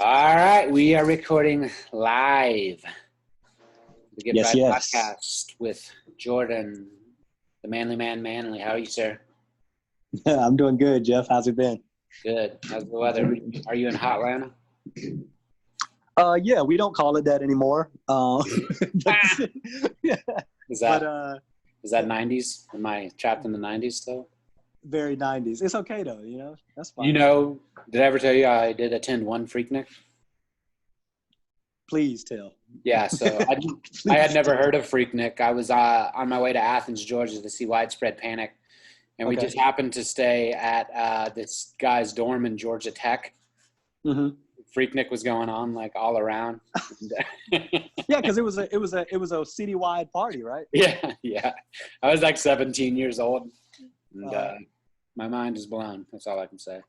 All right, we are recording live. The Get Yes, Right yes. podcast with Jordan, the Manly Man, Manley. How are you, sir? I'm doing good, Jeff. How's it been? Good. How's the weather? Are you in hot Atlanta? Yeah, we don't call it that anymore. But, yeah, Is but that is that 90s? Am I trapped in the 90s still? very 90s. It's okay though, that's fine. You know, did I ever tell you I did attend one Freaknik? Please tell. Yeah, so I had never heard of Freaknik. I was on my way to Athens, Georgia to see Widespread Panic. And we Okay. just happened to stay at this guy's dorm in Georgia Tech. Mm-hmm. Freaknik was going on like all around. Yeah, because it was a citywide party, right? Yeah. I was like 17 years old, and my mind is blown. That's all I can say.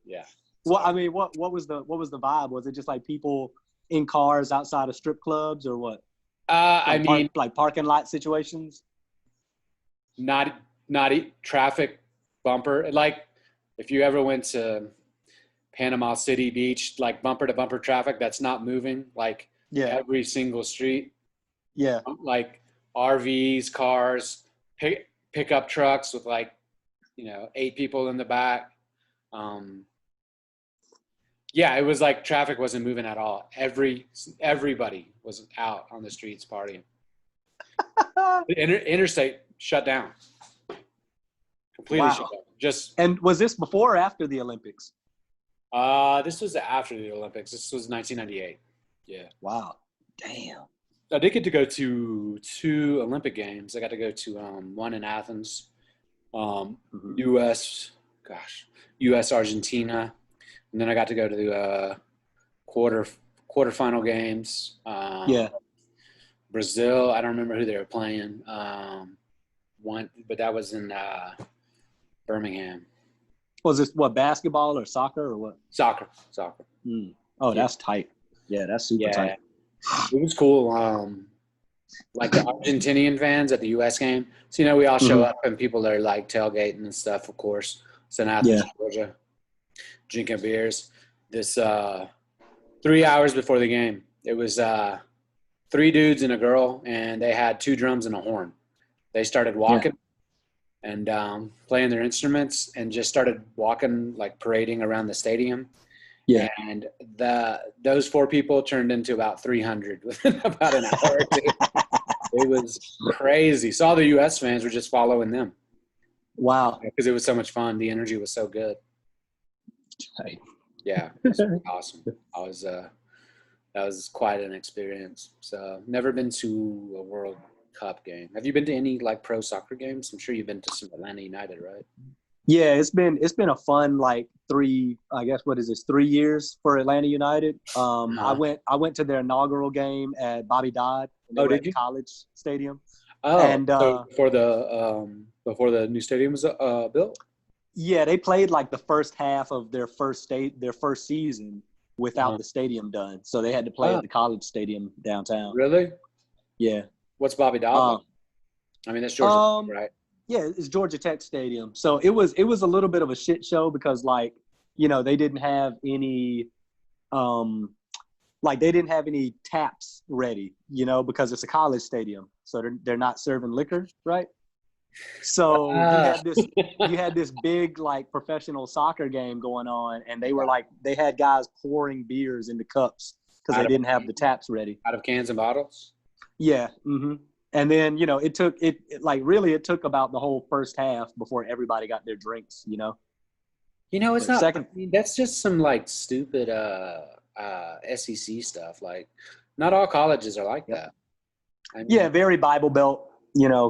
Yeah. Well, I mean, what was the vibe? Was it just like people in cars outside of strip clubs, or what? Like parking lot situations. Not traffic bumper. Like if you ever went to Panama City Beach, like bumper to bumper traffic that's not moving, like every single street. Yeah. Like RVs, cars, pickup trucks with 8 people in the back. Yeah, it was like traffic wasn't moving at all. Everybody was out on the streets partying. The interstate shut down. Completely shut down. And was this before or after the Olympics? This was after the Olympics. This was 1998. Yeah. Wow. Damn. I did get to go to 2 Olympic games. I got to go to one in Athens, U.S. Argentina, and then I got to go to the quarterfinal games. Brazil. I don't remember who they were playing. But that was in Birmingham. Was this basketball or soccer or what? Soccer. Mm. Oh, yeah. That's tight. Yeah, that's super tight. It was cool. Like the Argentinian fans at the U.S. game. So, we all show up and people are like tailgating and stuff, of course. It's in Athens, Georgia, drinking beers. This 3 hours before the game, it was 3 dudes and a girl, and they had 2 drums and a horn. They started walking and playing their instruments and just started walking, like parading around the stadium. Yeah. And those 4 people turned into about 300 within about an hour or 2. It was crazy. So all the U.S. fans were just following them. Wow. Because it was so much fun. The energy was so good. Right. Yeah. It was really awesome. That was quite an experience. So never been to a World Cup game. Have you been to any like pro soccer games? I'm sure you've been to some Atlanta United, right? Yeah, it's been a fun 3 years for Atlanta United. I went to their inaugural game at Bobby Dodd at the College Stadium. Oh, and so before the new stadium was built? Yeah, they played like the first half of their first season without the stadium done. So they had to play at the College Stadium downtown. Really? Yeah. What's Bobby Dodd? I mean, that's Georgia, right? Yeah, it's Georgia Tech Stadium. So it was a little bit of a shit show because they didn't have any they didn't have any taps ready, because it's a college stadium. So they're not serving liquor, right? So you had this big professional soccer game going on, and they had guys pouring beers into cups because they didn't have the taps ready. Out of cans and bottles? Yeah. Mm-hmm. And then, it took about the whole first half before everybody got their drinks, It's not, that's just some stupid SEC stuff. Not all colleges are like that. Very Bible Belt,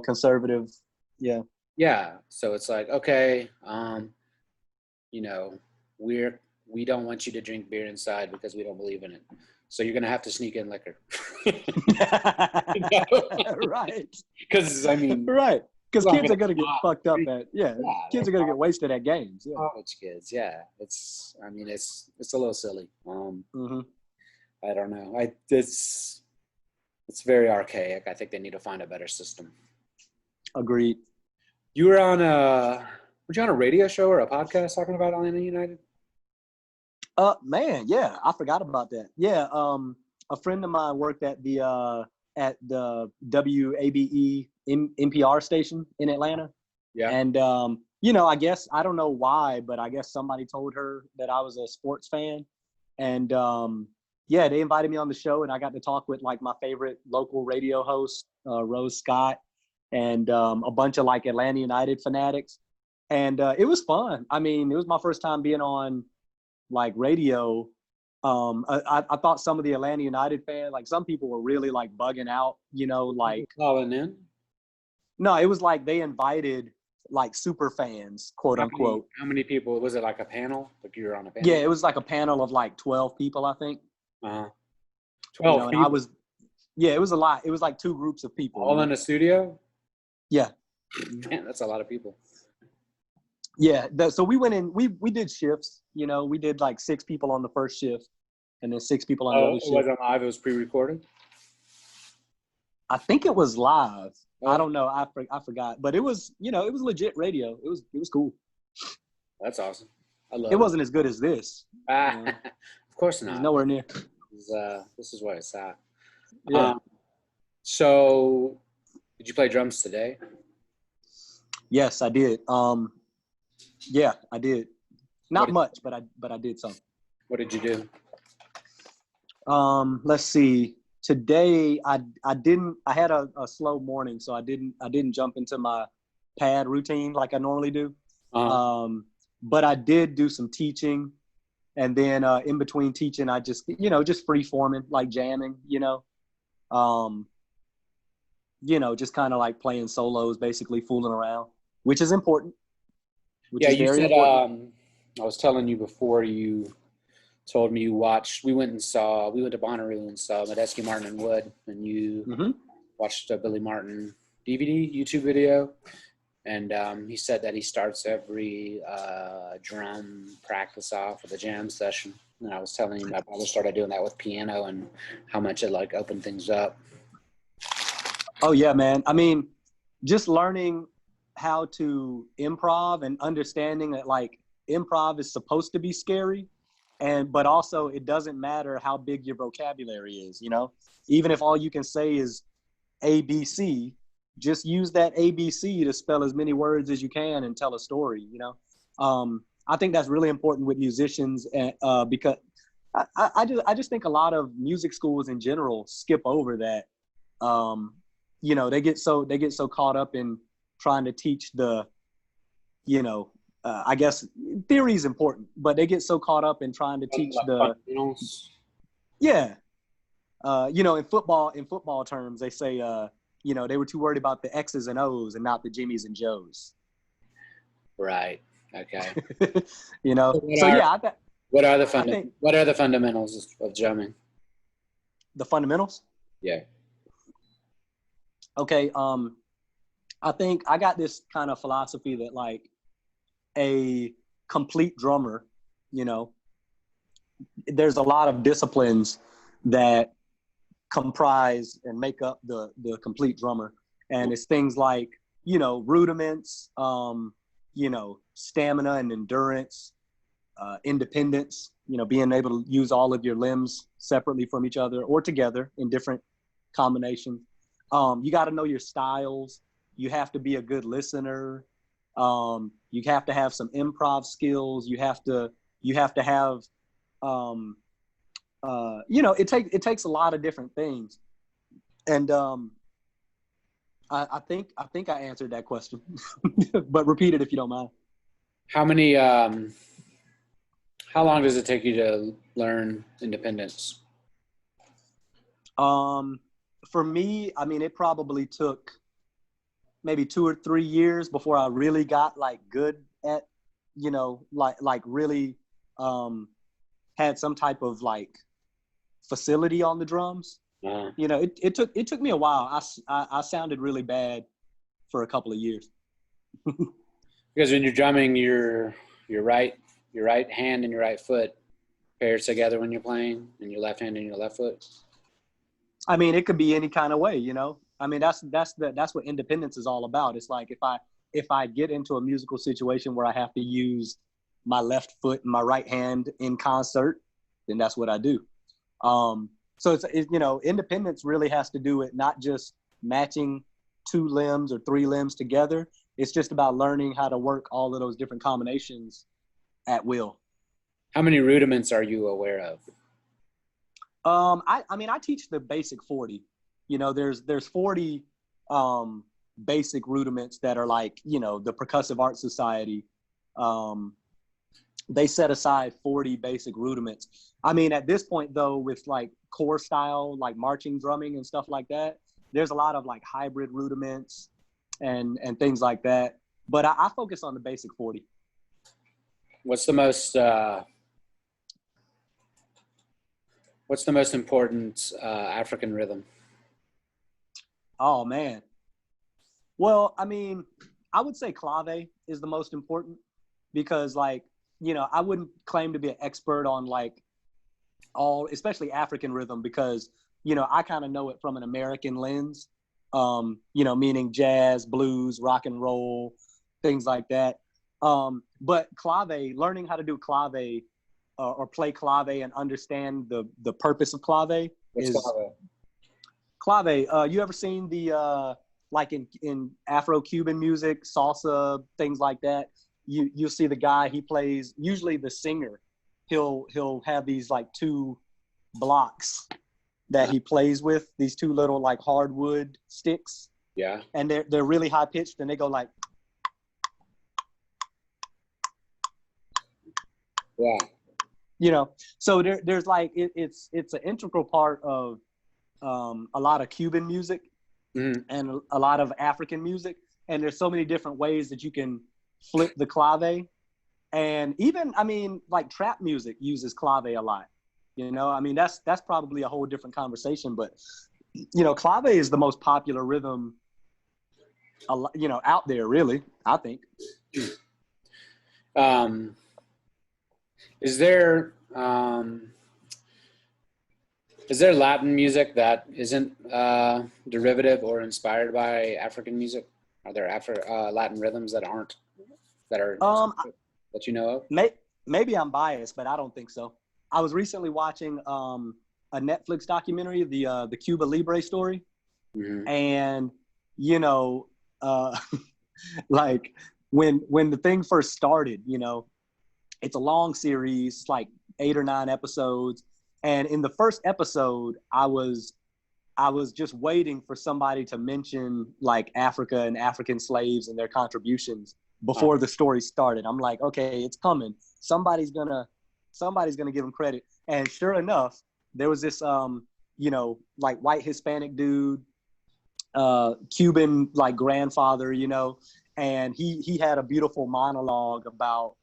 conservative. Yeah. Yeah. So it's okay, we don't want you to drink beer inside because we don't believe in it. So you're going to have to sneak in liquor. Right. Because, right. Because kids are going to get fucked up kids are going to get wasted at games. Yeah. College kids, yeah. It's a little silly. I don't know. It's very archaic. I think they need to find a better system. Agreed. You were on a radio show or a podcast talking about Atlanta United? Man, yeah, I forgot about that. Yeah, a friend of mine worked at the WABE NPR station in Atlanta. Yeah. And you know, I guess I don't know why, but I guess somebody told her that I was a sports fan. And yeah, they invited me on the show, and I got to talk with like my favorite local radio host, Rose Scott, and a bunch of like Atlanta United fanatics. And it was fun. I mean, it was my first time being on like radio. I thought some of the Atlanta United fans, like some people were really like bugging out, you know, like calling in. No, it was like they invited like super fans, quote unquote. How many people? Was it like a panel? Like you were on a panel? Yeah, it was like a panel of like 12 people, I think. 12 you know, and people? I was, yeah, it was a lot. It was like 2 groups of people. All in a studio? Yeah. Man, that's a lot of people. Yeah, so we went in, we did shifts, you know, we did like 6 people on the first shift and then 6 people on the other shift. It wasn't live, it was pre-recorded? I think it was live. Oh. I don't know. I forgot, but it was, you know, it was legit radio. It was cool. That's awesome. I love it. It wasn't as good as this. Of course not. Nowhere near. This is where it's at. Yeah. So did you play drums today? Yes, I did. Yeah, I did. Not much, but I did some. What did you do? Let's see. Today I had a slow morning, so I didn't jump into my pad routine like I normally do. But I did do some teaching, and then in between teaching, I just free forming, like jamming, just kind of like playing solos, basically fooling around, which is important. Yeah, you said important. I was telling you before you told me you watched. We went to Bonham and saw Mattiel, Martin, and Wood, and you watched a Billy Martin DVD YouTube video. And he said that he starts every drum practice off with a jam session. And I was telling him my brother started doing that with piano and how much it like opened things up. Oh yeah, man. I mean, just learning how to improv and understanding that like improv is supposed to be scary, but also it doesn't matter how big your vocabulary is, even if all you can say is ABC, just use that ABC to spell as many words as you can and tell a story. I think that's really important with musicians, because I just think a lot of music schools in general skip over that. They get so caught up in trying to teach the, I guess theory is important, but they get so caught up in trying to teach the, in football terms, they say, they were too worried about the X's and O's and not the Jimmies and Joes. Right. Okay. What are the fundamentals of drumming? The fundamentals? Yeah. Okay. I think I got this kind of philosophy that like a complete drummer, there's a lot of disciplines that comprise and make up the complete drummer. And it's things like, rudiments, stamina and endurance, independence, being able to use all of your limbs separately from each other or together in different combinations. You got to know your styles. You have to be a good listener. You have to have some improv skills. You have to have, it takes a lot of different things. And I think I answered that question, but repeat it if you don't mind. How long does it take you to learn independence? For me, I mean, it probably took maybe 2 or 3 years before I really got like good at, like really had some type of like facility on the drums. Uh-huh. It took me a while. I sounded really bad for a couple of years. Because when you're drumming, your right hand and your right foot pairs together when you're playing, and your left hand and your left foot. I mean, it could be any kind of way, I mean, that's what independence is all about. It's like if I get into a musical situation where I have to use, my left foot and my right hand in concert, then that's what I do. So it's independence really has to do with not just matching 2 limbs or 3 limbs together. It's just about learning how to work all of those different combinations at will. How many rudiments are you aware of? I teach the basic 40. There's 40 basic rudiments that are like, the Percussive Art Society. They set aside 40 basic rudiments. At this point though, with like core style, like marching drumming and stuff like that, there's a lot of like hybrid rudiments and things like that. But I focus on the basic 40. What's the most important African rhythm? Oh man. Well, I would say Clave is the most important because like, I wouldn't claim to be an expert on like especially African rhythm because, I kind of know it from an American lens, meaning jazz, blues, rock and roll, things like that. But Clave, learning how to do Clave or play Clave and understand the purpose of Clave is Clave. You ever seen the like in Afro-Cuban music, salsa, things like that? You'll see the guy, he plays, usually the singer, he'll have these like 2 blocks that he plays with, these 2 little like hardwood sticks. Yeah. And they're really high pitched and they go like. Yeah. So there's like, it's an integral part of a lot of Cuban music and a lot of African music. And there's so many different ways that you can flip the Clave. And even, like trap music uses Clave a lot. That's probably a whole different conversation. But, Clave is the most popular rhythm, out there, really, I think. Is there Latin music that isn't derivative or inspired by African music? Are there Latin rhythms that are that you know of? Maybe I'm biased, but I don't think so. I was recently watching a Netflix documentary, the Cuba Libre story, and like when the thing first started, it's a long series, like 8 or 9 episodes. And in the first episode, I was just waiting for somebody to mention like Africa and African slaves and their contributions before the story started. I'm like, okay, it's coming. Somebody's gonna give them credit. And sure enough, there was this, like white Hispanic dude, Cuban like grandfather, and he had a beautiful monologue about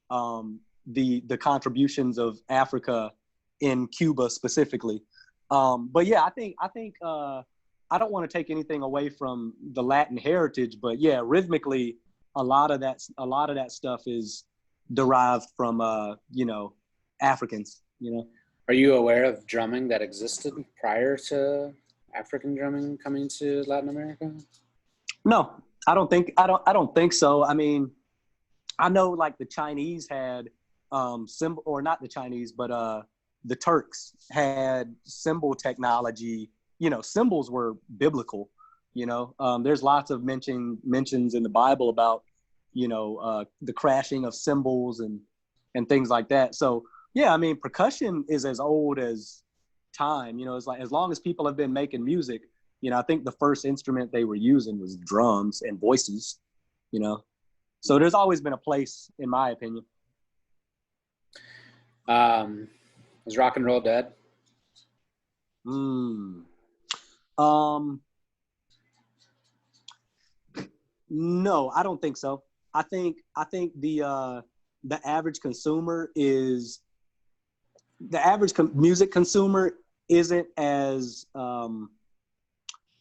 the contributions of Africa in Cuba specifically. But yeah, I think I don't want to take anything away from the Latin heritage, but yeah, rhythmically, a lot of that stuff is derived from Africans. Are you aware of drumming that existed prior to African drumming coming to Latin America? No, I don't think so. I know like the Chinese had cymbal, or not the Chinese, but the Turks had cymbal technology. Cymbals were biblical. There's lots of mentions in the Bible about the crashing of cymbals and things like that. So yeah, percussion is as old as time. It's like as long as people have been making music. I think the first instrument they were using was drums and voices. So there's always been a place, in my opinion. Is rock and roll dead? No, I don't think so. I think the average consumer is music consumer isn't as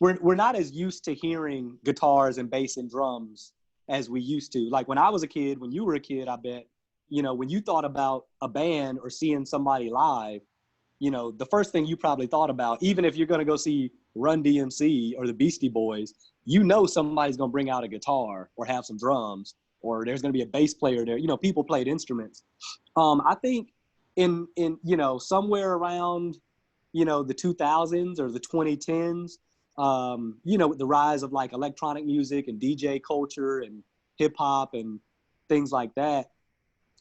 we're not as used to hearing guitars and bass and drums as we used to. Like when I was a kid, when you were a kid, I bet, when you thought about a band or seeing somebody live, the first thing you probably thought about, even if you're going to go see Run DMC or the Beastie Boys, somebody's going to bring out a guitar or have some drums or there's going to be a bass player there. You know, people played instruments. I think in you know, somewhere around, you know, the 2000s or the 2010s, you know, with the rise of like electronic music and DJ culture and hip hop and things like that,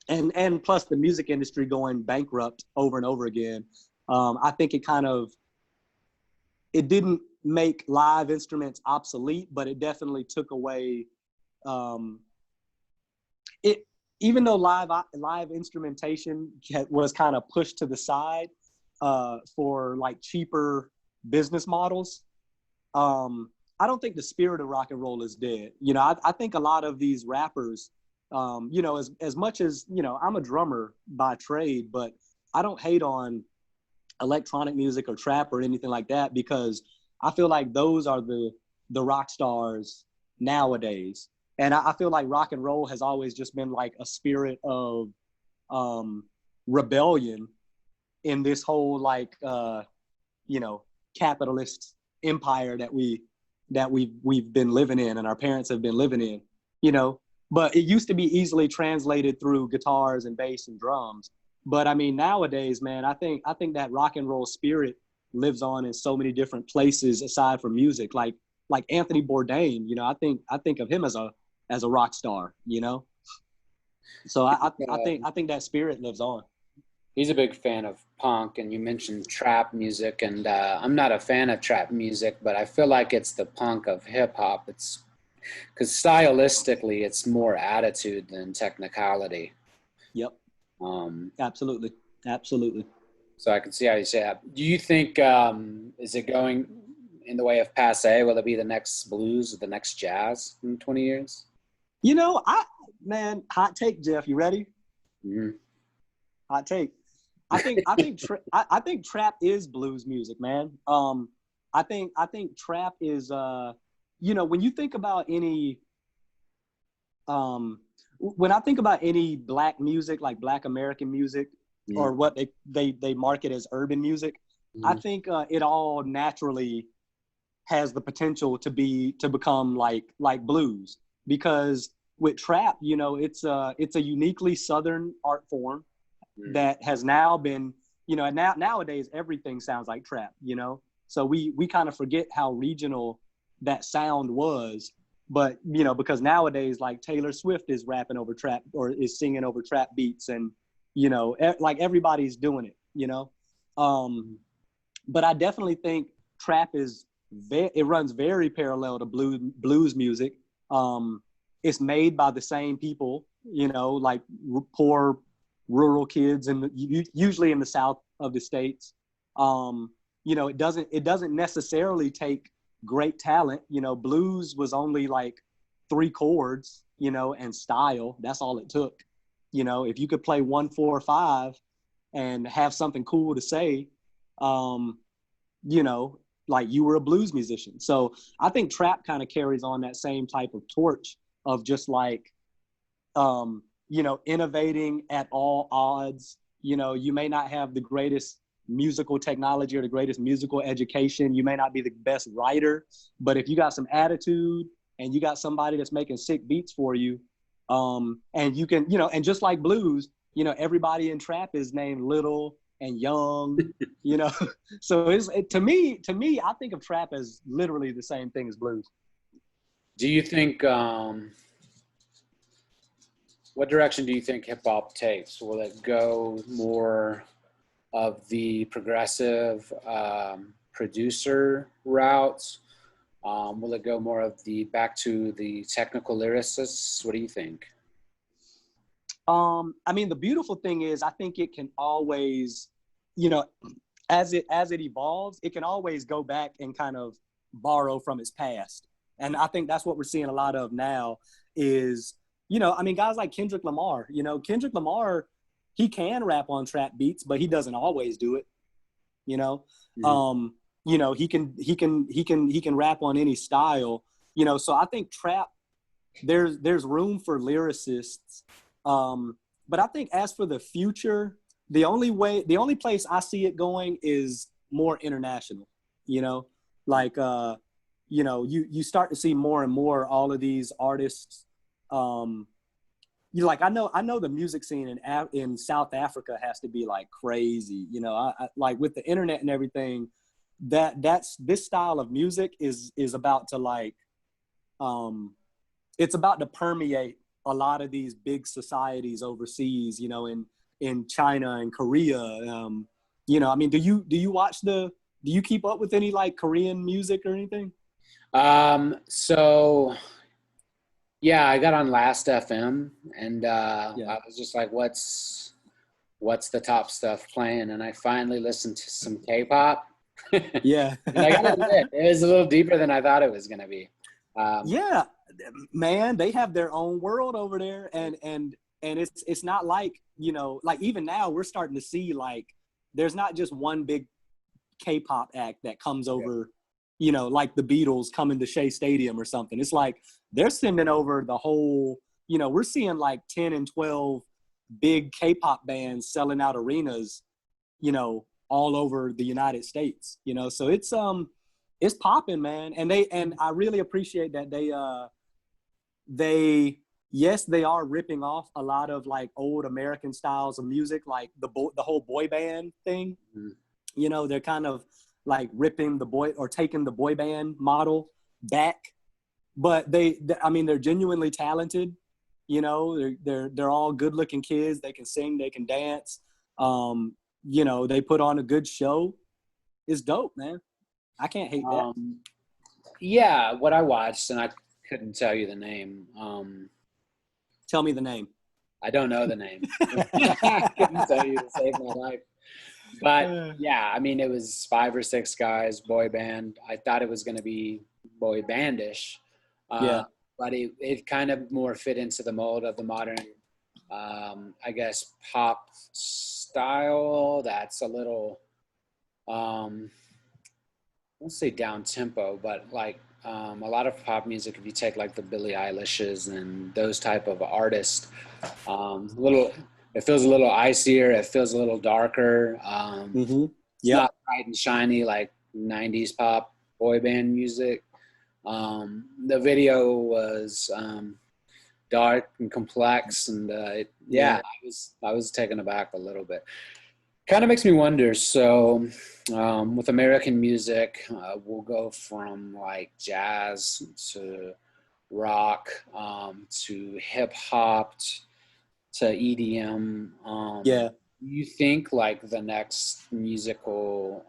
and plus the music industry going bankrupt over and over again, I think it didn't make live instruments obsolete, but it definitely took away it. Even though live instrumentation was kind of pushed to the side for like cheaper business models, I don't think the spirit of rock and roll is dead. You know, I think a lot of these rappers, you know, as much as, you know, I'm a drummer by trade, but I don't hate on electronic music or trap or anything like that, because I feel like those are the rock stars nowadays. And I feel like rock and roll has always just been like a spirit of rebellion in this whole like you know, capitalist empire that we've been living in, and our parents have been living in, you know. But it used to be easily translated through guitars and bass and drums. But I mean, nowadays, man, I think that rock and roll spirit lives on in so many different places aside from music. Like Anthony Bourdain, you know, I think of him as a rock star, you know. So I think that spirit lives on. He's a big fan of punk, and you mentioned trap music, and I'm not a fan of trap music, but I feel like it's the punk of hip hop. It's because stylistically, it's more attitude than technicality. Yep. Absolutely. So I can see how you say that. Do you think is it going in the way of passe? Will it be the next blues or the next jazz in 20 years? You know, hot take, Jeff. You ready? Mm-hmm. Hot take. I think trap is blues music, man. I think trap is you know, when you think about any when I think about any black music, like Black American music, mm-hmm. or what they market as urban music, mm-hmm. I think it all naturally has the potential to become like blues, because with trap, you know, it's a uniquely Southern art form that has now been, you know, nowadays everything sounds like trap, you know. So we kind of forget how regional that sound was. But, you know, because nowadays, like Taylor Swift is rapping over trap or is singing over trap beats, and, you know, like everybody's doing it, you know. But I definitely think trap it runs very parallel to blues music. It's made by the same people, you know, like poor rural kids, and usually in the South of the States. You know, it doesn't necessarily take great talent. You know, blues was only like 3 chords, you know, and style. That's all it took. You know, if you could play 1, 4, 5 and have something cool to say, you know, like you were a blues musician. So I think trap kind of carries on that same type of torch of just like, you know, innovating at all odds. You know, you may not have the greatest musical technology or the greatest musical education. You may not be the best writer, but if you got some attitude and you got somebody that's making sick beats for you, and you can, you know, and just like blues, you know, everybody in trap is named Little and Young, you know. So to me, I think of trap as literally the same thing as blues. Do you think, what direction do you think hip hop takes? Will it go more of the progressive producer routes? Will it go more of the back to the technical lyricists? What do you think? I mean, the beautiful thing is, I think it can always, you know, as it evolves, it can always go back and kind of borrow from its past. And I think that's what we're seeing a lot of now is, you know, I mean, guys like Kendrick Lamar, you know, Kendrick Lamar, he can rap on trap beats, but he doesn't always do it, you know. Mm-hmm. You know, he can rap on any style, you know. So I think trap, there's room for lyricists. But I think as for the future, the only place I see it going is more international, you know, like, you know, you start to see more and more all of these artists, like I know the music scene in South Africa has to be like crazy. You know, I like with the internet and everything, that's this style of music is about to like, it's about to permeate a lot of these big societies overseas. You know, in China and Korea. You know, I mean, do you keep up with any like Korean music or anything? So yeah, I got on Last FM and I was just like, what's the top stuff playing? And I finally listened to some K-pop. Yeah. And I gotta admit, it was a little deeper than I thought it was gonna be. Yeah, man, they have their own world over there, and it's not like, you know, like even now we're starting to see like there's not just one big K-pop act that comes over, you know, like the Beatles coming to Shea Stadium or something. It's like they're sending over the whole, you know, we're seeing like 10 and 12 big K-pop bands selling out arenas, you know, all over the United States, you know. So it's popping, man. And I really appreciate that they are ripping off a lot of like old American styles of music, like the whole boy band thing. Mm-hmm. You know, they're kind of like ripping taking the boy band model back, but I mean, they're genuinely talented. You know, they're all good looking kids. They can sing, they can dance. You know, they put on a good show. It's dope, man. I can't hate that. Yeah, what I watched, and I couldn't tell you the name. Tell me the name. I don't know the name. I couldn't tell you to save my life. But yeah, I mean, it was 5 or 6 guys, boy band. I thought it was going to be boy bandish. But it kind of more fit into the mold of the modern, I guess, pop style. That's a little, let's say down tempo, but like a lot of pop music, if you take like the Billie Eilishes and those type of artists, it feels a little icier. It feels a little darker. It's not bright and shiny like 90s pop boy band music. The video was dark and complex, and I was taken aback a little bit. Kind of makes me wonder. So with American music, we'll go from like jazz to rock to hip hop to EDM. You think like the next musical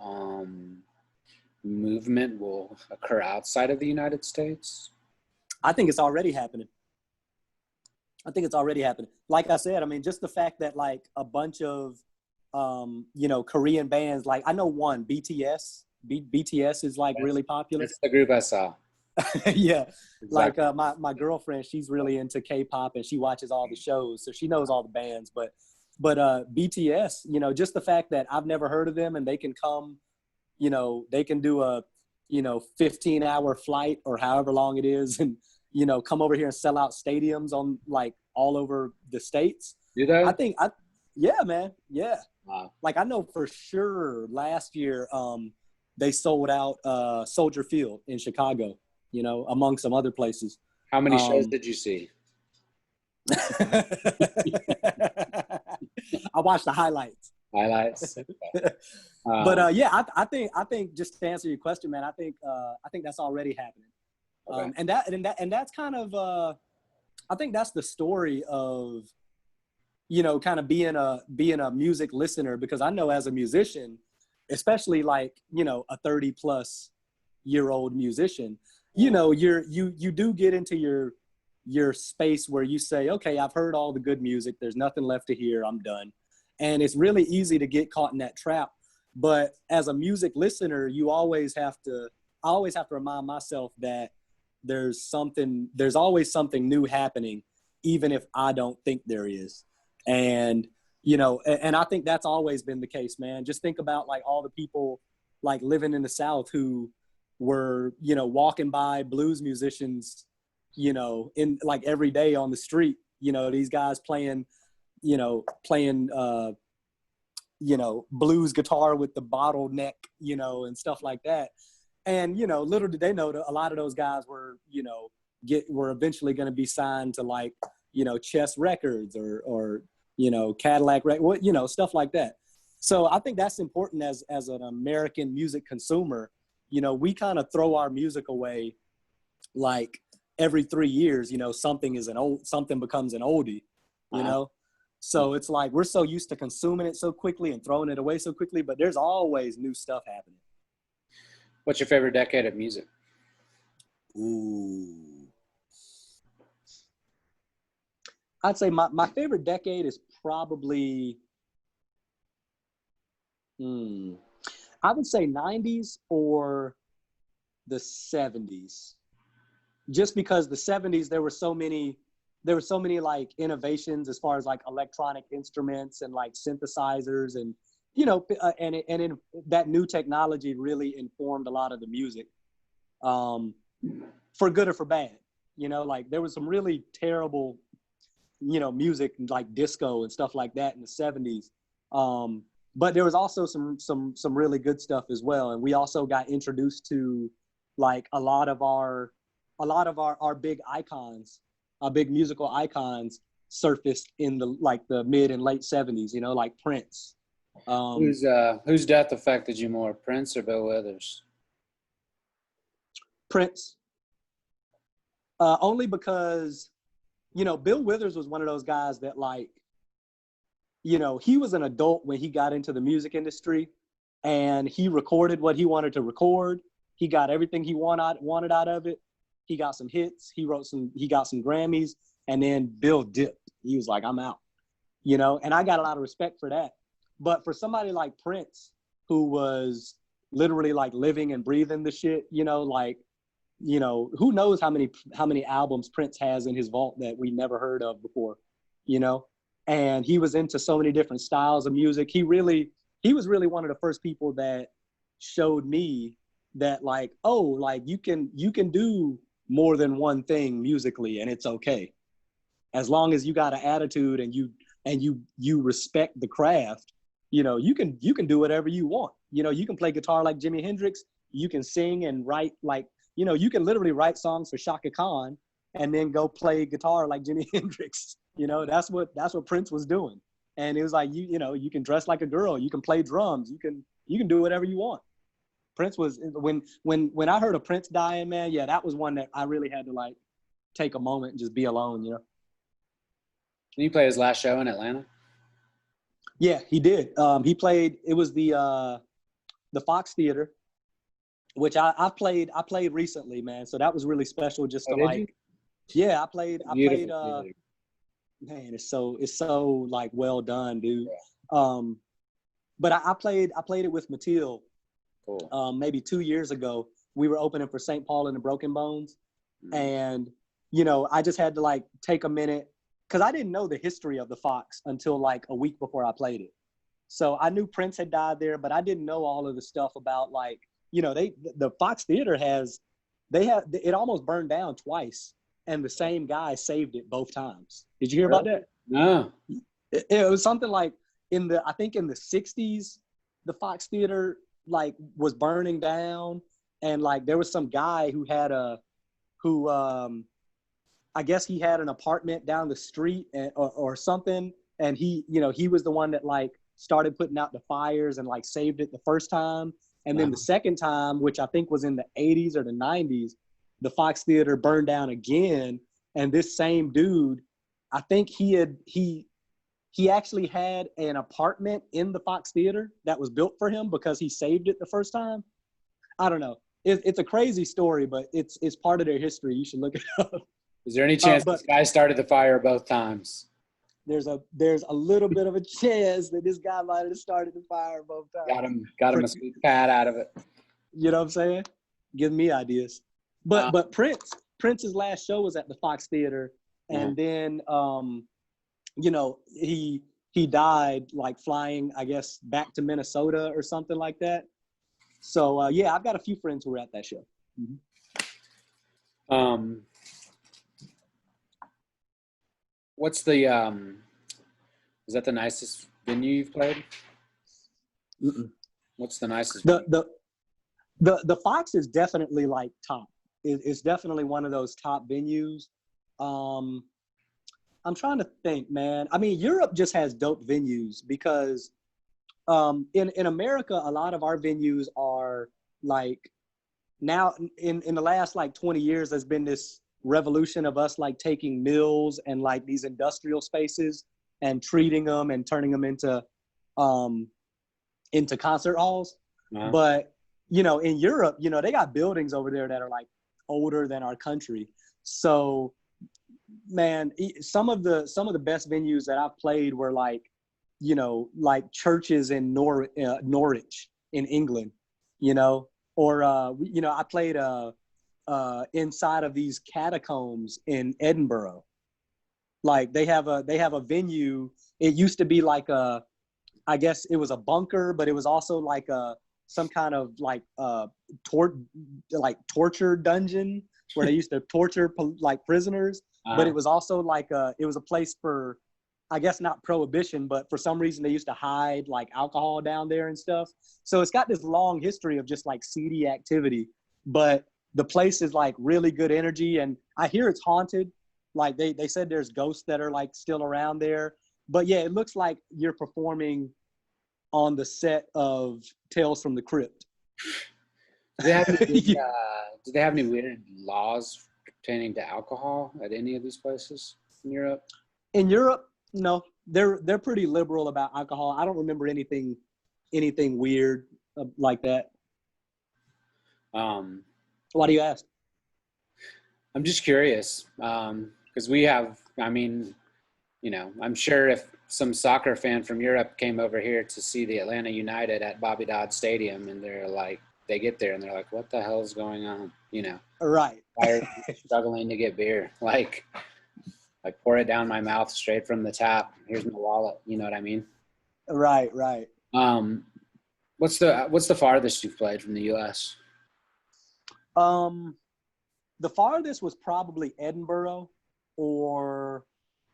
movement will occur outside of the United States? I think it's already happening. Like I said, I mean, just the fact that like a bunch of you know, Korean bands, like I know one, BTS. BTS is like really popular. That's the group I saw. Yeah, exactly. Like my girlfriend, she's really into K-pop and she watches all the shows, so she knows all the bands. But BTS, you know, just the fact that I've never heard of them and they can come, you know, they can do a, you know, 15-hour flight or however long it is, and you know, come over here and sell out stadiums on like all over the states. Do they? Yeah, man, yeah. Wow. Like I know for sure last year they sold out Soldier Field in Chicago, you know, among some other places. How many shows did you see? I watched the highlights. But yeah, I think just to answer your question, man, I think that's already happening. Okay. And that's kind of I think that's the story of, you know, kind of being a music listener, because I know as a musician, especially like, you know, a 30-plus-year-old musician, you know, you do get into your space where you say, okay, I've heard all the good music. There's nothing left to hear. I'm done. And it's really easy to get caught in that trap. But as a music listener, I always have to remind myself that there's always something new happening, even if I don't think there is. And, you know, and I think that's always been the case, man. Just think about like all the people like living in the South who were, you know, walking by blues musicians, you know, in like every day on the street, you know, these guys playing blues guitar with the bottleneck, you know, and stuff like that. And, you know, little did they know that a lot of those guys were, you know, were eventually going to be signed to like, Chess Records or Cadillac, stuff like that. So I think that's important as an American music consumer. We kind of throw our music away like every 3 years, something becomes an oldie, So it's like we're so used to consuming it so quickly and throwing it away so quickly, but there's always new stuff happening. What's your favorite decade of music? Ooh. I'd say my favorite decade is probably, I would say 90s or the 70s. Just because the 70s, there were so many like innovations as far as like electronic instruments and like synthesizers and, and that new technology really informed a lot of the music, for good or for bad. Like there was some really terrible, music like disco and stuff like that in the 70s. But there was also some really good stuff as well. And we also got introduced to like a lot of our big icons, our big musical icons surfaced in the mid and late 70s, like Prince. Whose death affected you more, Prince or Bill Withers? Prince. Only because, Bill Withers was one of those guys that like, he was an adult when he got into the music industry and he recorded what he wanted to record. He got everything he wanted out of it. He got some hits. He got some Grammys, and then Bill dipped. He was like, I'm out, and I got a lot of respect for that. But for somebody like Prince, who was literally like living and breathing the shit, who knows how many albums Prince has in his vault that we never heard of before, and he was into so many different styles of music. He was really one of the first people that showed me that like, oh, like you can do more than one thing musically and it's okay. As long as you got an attitude and you respect the craft, you can do whatever you want. You can play guitar like Jimi Hendrix, you can sing and write like, you can literally write songs for Shaka Khan and then go play guitar like Jimi Hendrix. That's what Prince was doing. And it was like, you can dress like a girl, you can play drums, you can do whatever you want. Prince was, when I heard of Prince dying, man, yeah, that was one that I really had to like take a moment and just be alone, Did he play his last show in Atlanta? Yeah, he did. He played, it was the Fox Theater, which I played recently, man. So that was really special just to like, yeah, I played, man, it's so like well done, dude. Yeah. But I played it with Mattiel. Cool. Maybe 2 years ago. We were opening for St. Paul and the Broken Bones. And, I just had to like take a minute because I didn't know the history of the Fox until like a week before I played it. So I knew Prince had died there, but I didn't know all of the stuff about like, the Fox Theater it almost burned down twice and the same guy saved it both times. Did you hear about that? No. It was something like I think in the 60s, the Fox Theater like was burning down, and like there was some guy who I guess he had an apartment down the street or something, and he was the one that like started putting out the fires and like saved it the first time, and then the second time, which I think was in the 80s or the 90s, the Fox Theater burned down again, and this same dude, I think he actually had an apartment in the Fox Theater that was built for him because he saved it the first time. I don't know. It's a crazy story, but it's part of their history. You should look it up. Is there any chance this guy started the fire both times? There's a little bit of a chance that this guy might have started the fire both times. Got him a sweet pad out of it. You know what I'm saying? Give me ideas. But Prince's last show was at the Fox Theater, and then he died like flying, I guess, back to Minnesota or something like that. So yeah, I've got a few friends who were at that show. What's the is that the nicest venue you've played? What's the nicest? The Fox is definitely like top. It's definitely one of those top venues. I'm trying to think, man. I mean, Europe just has dope venues because in America, a lot of our venues are like now in the last like 20 years, there's been this revolution of us like taking mills and like these industrial spaces and treating them and turning them into concert halls. Uh-huh. But, you know, in Europe, you know, they got buildings over there that are like older than our country. So, man, some of the best venues that I've played were like, you know, like churches in Norwich in England, you know, or, you know, I played inside of these catacombs in Edinburgh. Like they have a venue. It used to be like I guess it was a bunker, but it was also like some kind of like torture dungeon where they used to torture like prisoners. But it was also like it was a place for, I guess not prohibition, but for some reason they used to hide like alcohol down there and stuff. So it's got this long history of just like seedy activity, but the place is like really good energy. And I hear it's haunted. Like they said there's ghosts that are like still around there. But yeah, it looks like you're performing on the set of Tales from the Crypt. Do they have any, do they have any weird laws pertaining to alcohol at any of these places in Europe? In Europe, no. They're pretty liberal about alcohol. I don't remember anything weird like that. Why do you ask? I'm just curious because we have, I mean, you know, I'm sure if some soccer fan from Europe came over here to see the Atlanta United at Bobby Dodd Stadium and they're like, they get there and they're like, what the hell is going on? You know, right. Why are you struggling to get beer? Like pour it down my mouth straight from the tap. Here's my wallet. You know what I mean? Right. What's the farthest you've played from the U.S.? The farthest was probably Edinburgh, or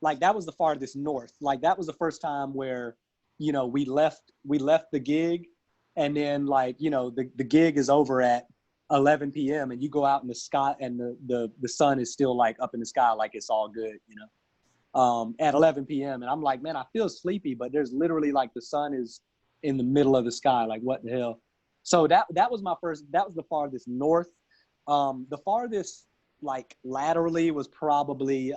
like that was the farthest north. Like that was the first time where, you know, we left the gig, and then like, you know, the gig is over at 11 p.m. and you go out in the sky and the sun is still like up in the sky, like it's all good, you know, at 11 p.m. And I'm like, man, I feel sleepy, but there's literally like the sun is in the middle of the sky. Like what the hell? So that was the farthest north. The farthest like laterally was probably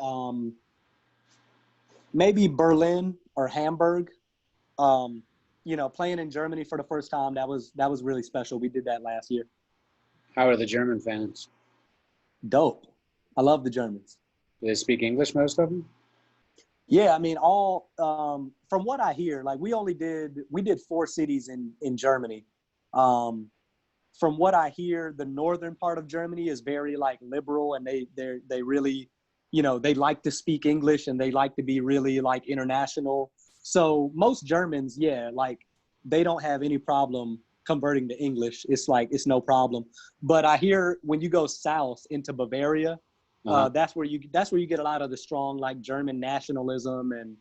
maybe Berlin or Hamburg. You know, playing in Germany for the first time, that was really special. We did that last year. How are the German fans? Dope. I love the Germans. Do they speak English, most of them? Yeah, I mean, all from what I hear, like we did 4 cities in Germany. From what I hear, the northern part of Germany is very like liberal, and they really, you know, they like to speak English and they like to be really like international. So most Germans, yeah, like they don't have any problem converting to English. It's like, it's no problem. But I hear when you go south into Bavaria, that's where you get a lot of the strong like German nationalism. And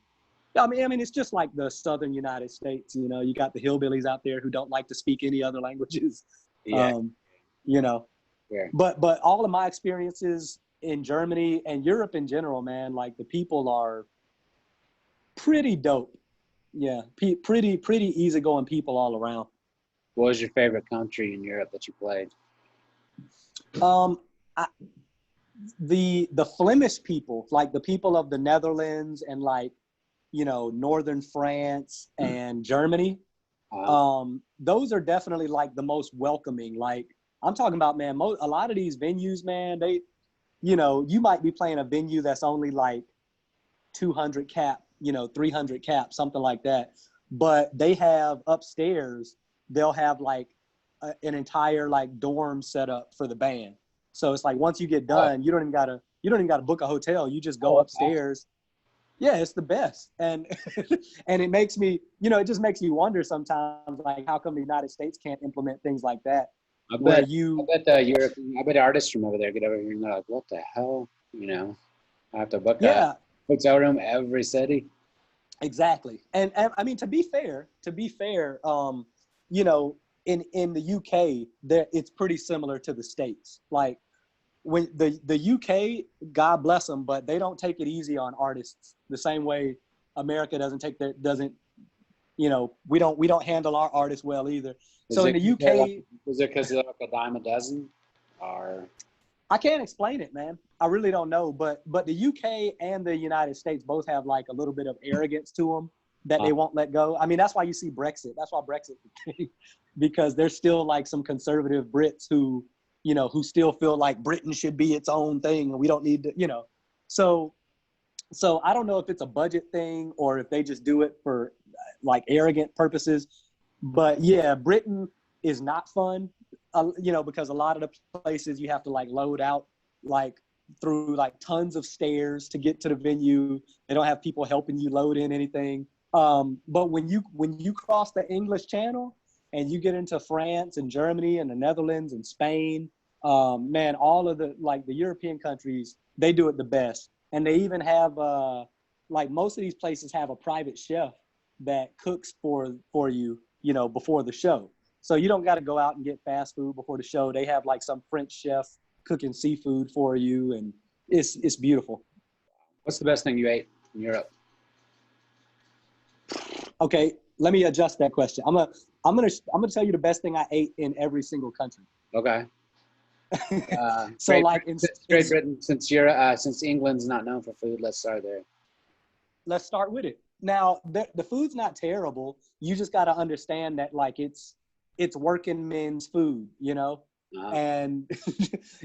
I mean, it's just like the southern United States, you know, you got the hillbillies out there who don't like to speak any other languages. Yeah. You know, Yeah. But all of my experiences in Germany and Europe in general, man, like the people are pretty dope. Yeah, pretty easygoing people all around. What was your favorite country in Europe that you played? The Flemish people, like the people of the Netherlands and like, you know, northern France and Germany. Those are definitely like the most welcoming. Like I'm talking about, man, a lot of these venues, man, they, you know, you might be playing a venue that's only like 200 cap, you know, 300 cap, something like that. But they have upstairs, they'll have like an entire like dorm set up for the band. So it's like once you get done, you don't even gotta book a hotel. You just go upstairs. Yeah, it's the best. And and it makes me, you know, it just makes you wonder sometimes, like how come the United States can't implement things like that? I bet artists from over there get over here and they're like, what the hell? You know, I have to book a hotel room every city. Exactly. And I mean, to be fair, you know, in the UK, it's pretty similar to the States. Like when the UK, God bless them, but they don't take it easy on artists the same way America doesn't, you know, we don't handle our artists well either. So in the UK, is it because they're like a dime a dozen, or I can't explain it, man. I really don't know, but the UK and the United States both have like a little bit of arrogance to them that they won't let go. I mean, that's why you see Brexit. That's why Brexit became, because there's still like some conservative Brits who, you know, who still feel like Britain should be its own thing and we don't need to, you know. So I don't know if it's a budget thing or if they just do it for like arrogant purposes. But yeah, Britain is not fun, you know, because a lot of the places you have to like load out like through like tons of stairs to get to the venue. They don't have people helping you load in anything. But when you cross the English Channel and you get into France and Germany and the Netherlands and Spain, man, all of the like the European countries, they do it the best. And they even have like most of these places have a private chef that cooks for you, you know, before the show. So you don't got to go out and get fast food before the show. They have like some French chef cooking seafood for you, and it's beautiful. What's the best thing you ate in Europe? Okay, let me adjust that question. I'm gonna tell you the best thing I ate in every single country. Okay. So Great like Great Britain, since England's not known for food, let's start there. Let's start with it. Now the food's not terrible. You just got to understand that like it's working men's food, you know, and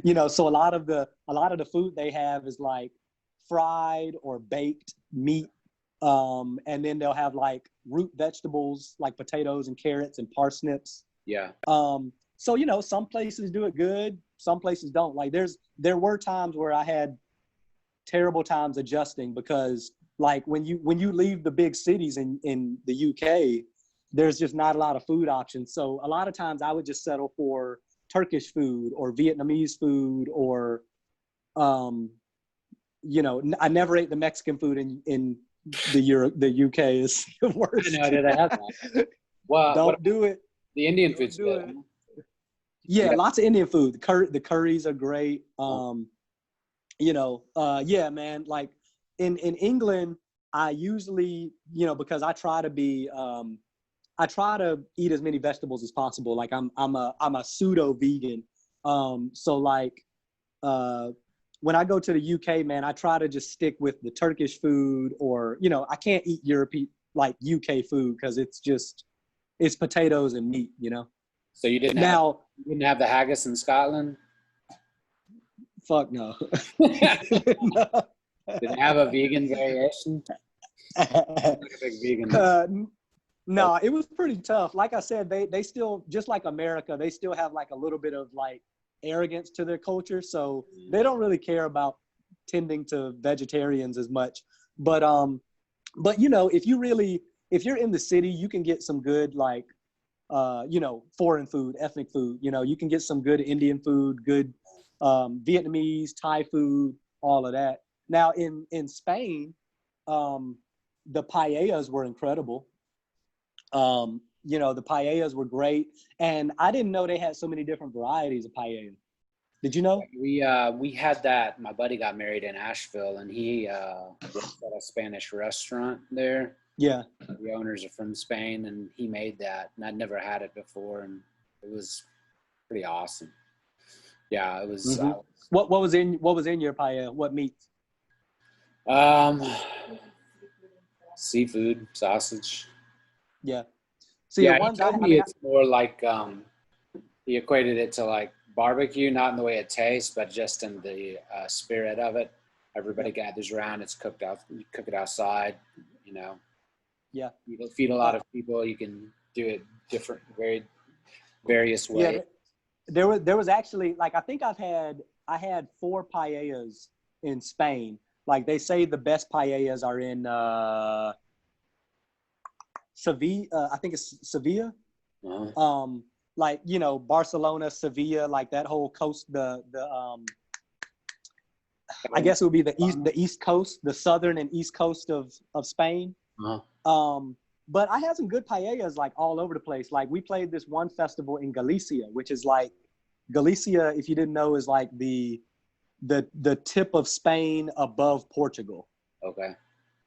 you know, so a lot of the food they have is like fried or baked meat. And then they'll have like root vegetables like potatoes and carrots and parsnips. Yeah. So, you know, some places do it good, some places don't. Like there were times where I had terrible times adjusting because like when you leave the big cities in the UK, there's just not a lot of food options. So a lot of times I would just settle for Turkish food or Vietnamese food or, you know, I never ate the Mexican food in the UK is the worst. I know, did I have that? Well, don't do it. The Indian food's good. Yeah, lots of Indian food. The curries are great. You know, yeah, man. Like in England, I usually, you know, because I try to eat as many vegetables as possible. Like I'm a pseudo vegan. So like when I go to the UK, man, I try to just stick with the Turkish food or, you know, I can't eat European, like UK food because it's potatoes and meat, you know? So you didn't have the haggis in Scotland? Fuck no. Didn't have a vegan variation? I'm not a big vegan. No, it was pretty tough. Like I said, they still, just like America, they still have like a little bit of like arrogance to their culture, so they don't really care about tending to vegetarians as much. But you know, if you're in the city, you can get some good like you know, foreign food, ethnic food. You know, you can get some good Indian food, good Vietnamese, Thai food, all of that. Now in Spain, the paellas were incredible. You know, the paellas were great, and I didn't know they had so many different varieties of paella. Did you know? We had that. My buddy got married in Asheville, and he worked at a Spanish restaurant there. Yeah. The owners are from Spain, and he made that, and I'd never had it before, and it was pretty awesome. Yeah, it was. Mm-hmm. What was in your paella? What meats? Seafood, sausage. Yeah. See, yeah, the ones I mean, it's more like he equated it to like barbecue, not in the way it tastes, but just in the spirit of it. Everybody gathers around. It's cooked out. You cook it outside. You know. Yeah. You can feed a lot of people. You can do it different, various ways. Yeah. There was actually like I think I had 4 paellas in Spain. Like they say the best paellas are in Sevilla. I think it's Sevilla. Uh-huh. Like, you know, Barcelona, Sevilla, like that whole coast, I guess it would be the east coast, the southern and east coast of Spain. Uh-huh. But I had some good paellas like all over the place. Like we played this one festival in Galicia, which is like Galicia, if you didn't know, is like the the tip of Spain above Portugal. Okay.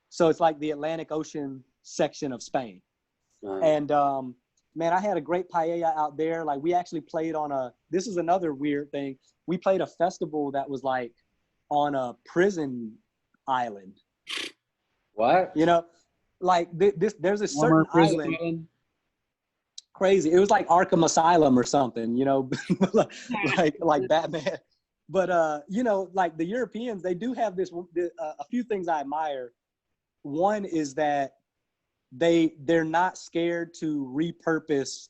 So it's like the Atlantic Ocean section of Spain. And man, I had a great paella out there. Like we actually played on this is another weird thing. We played a festival that was like on a prison island. What? You know, like there's a certain island. Crazy. It was like Arkham Asylum or something, you know, like Batman. But, you know, like the Europeans, they do have a few things I admire. One is that they're not scared to repurpose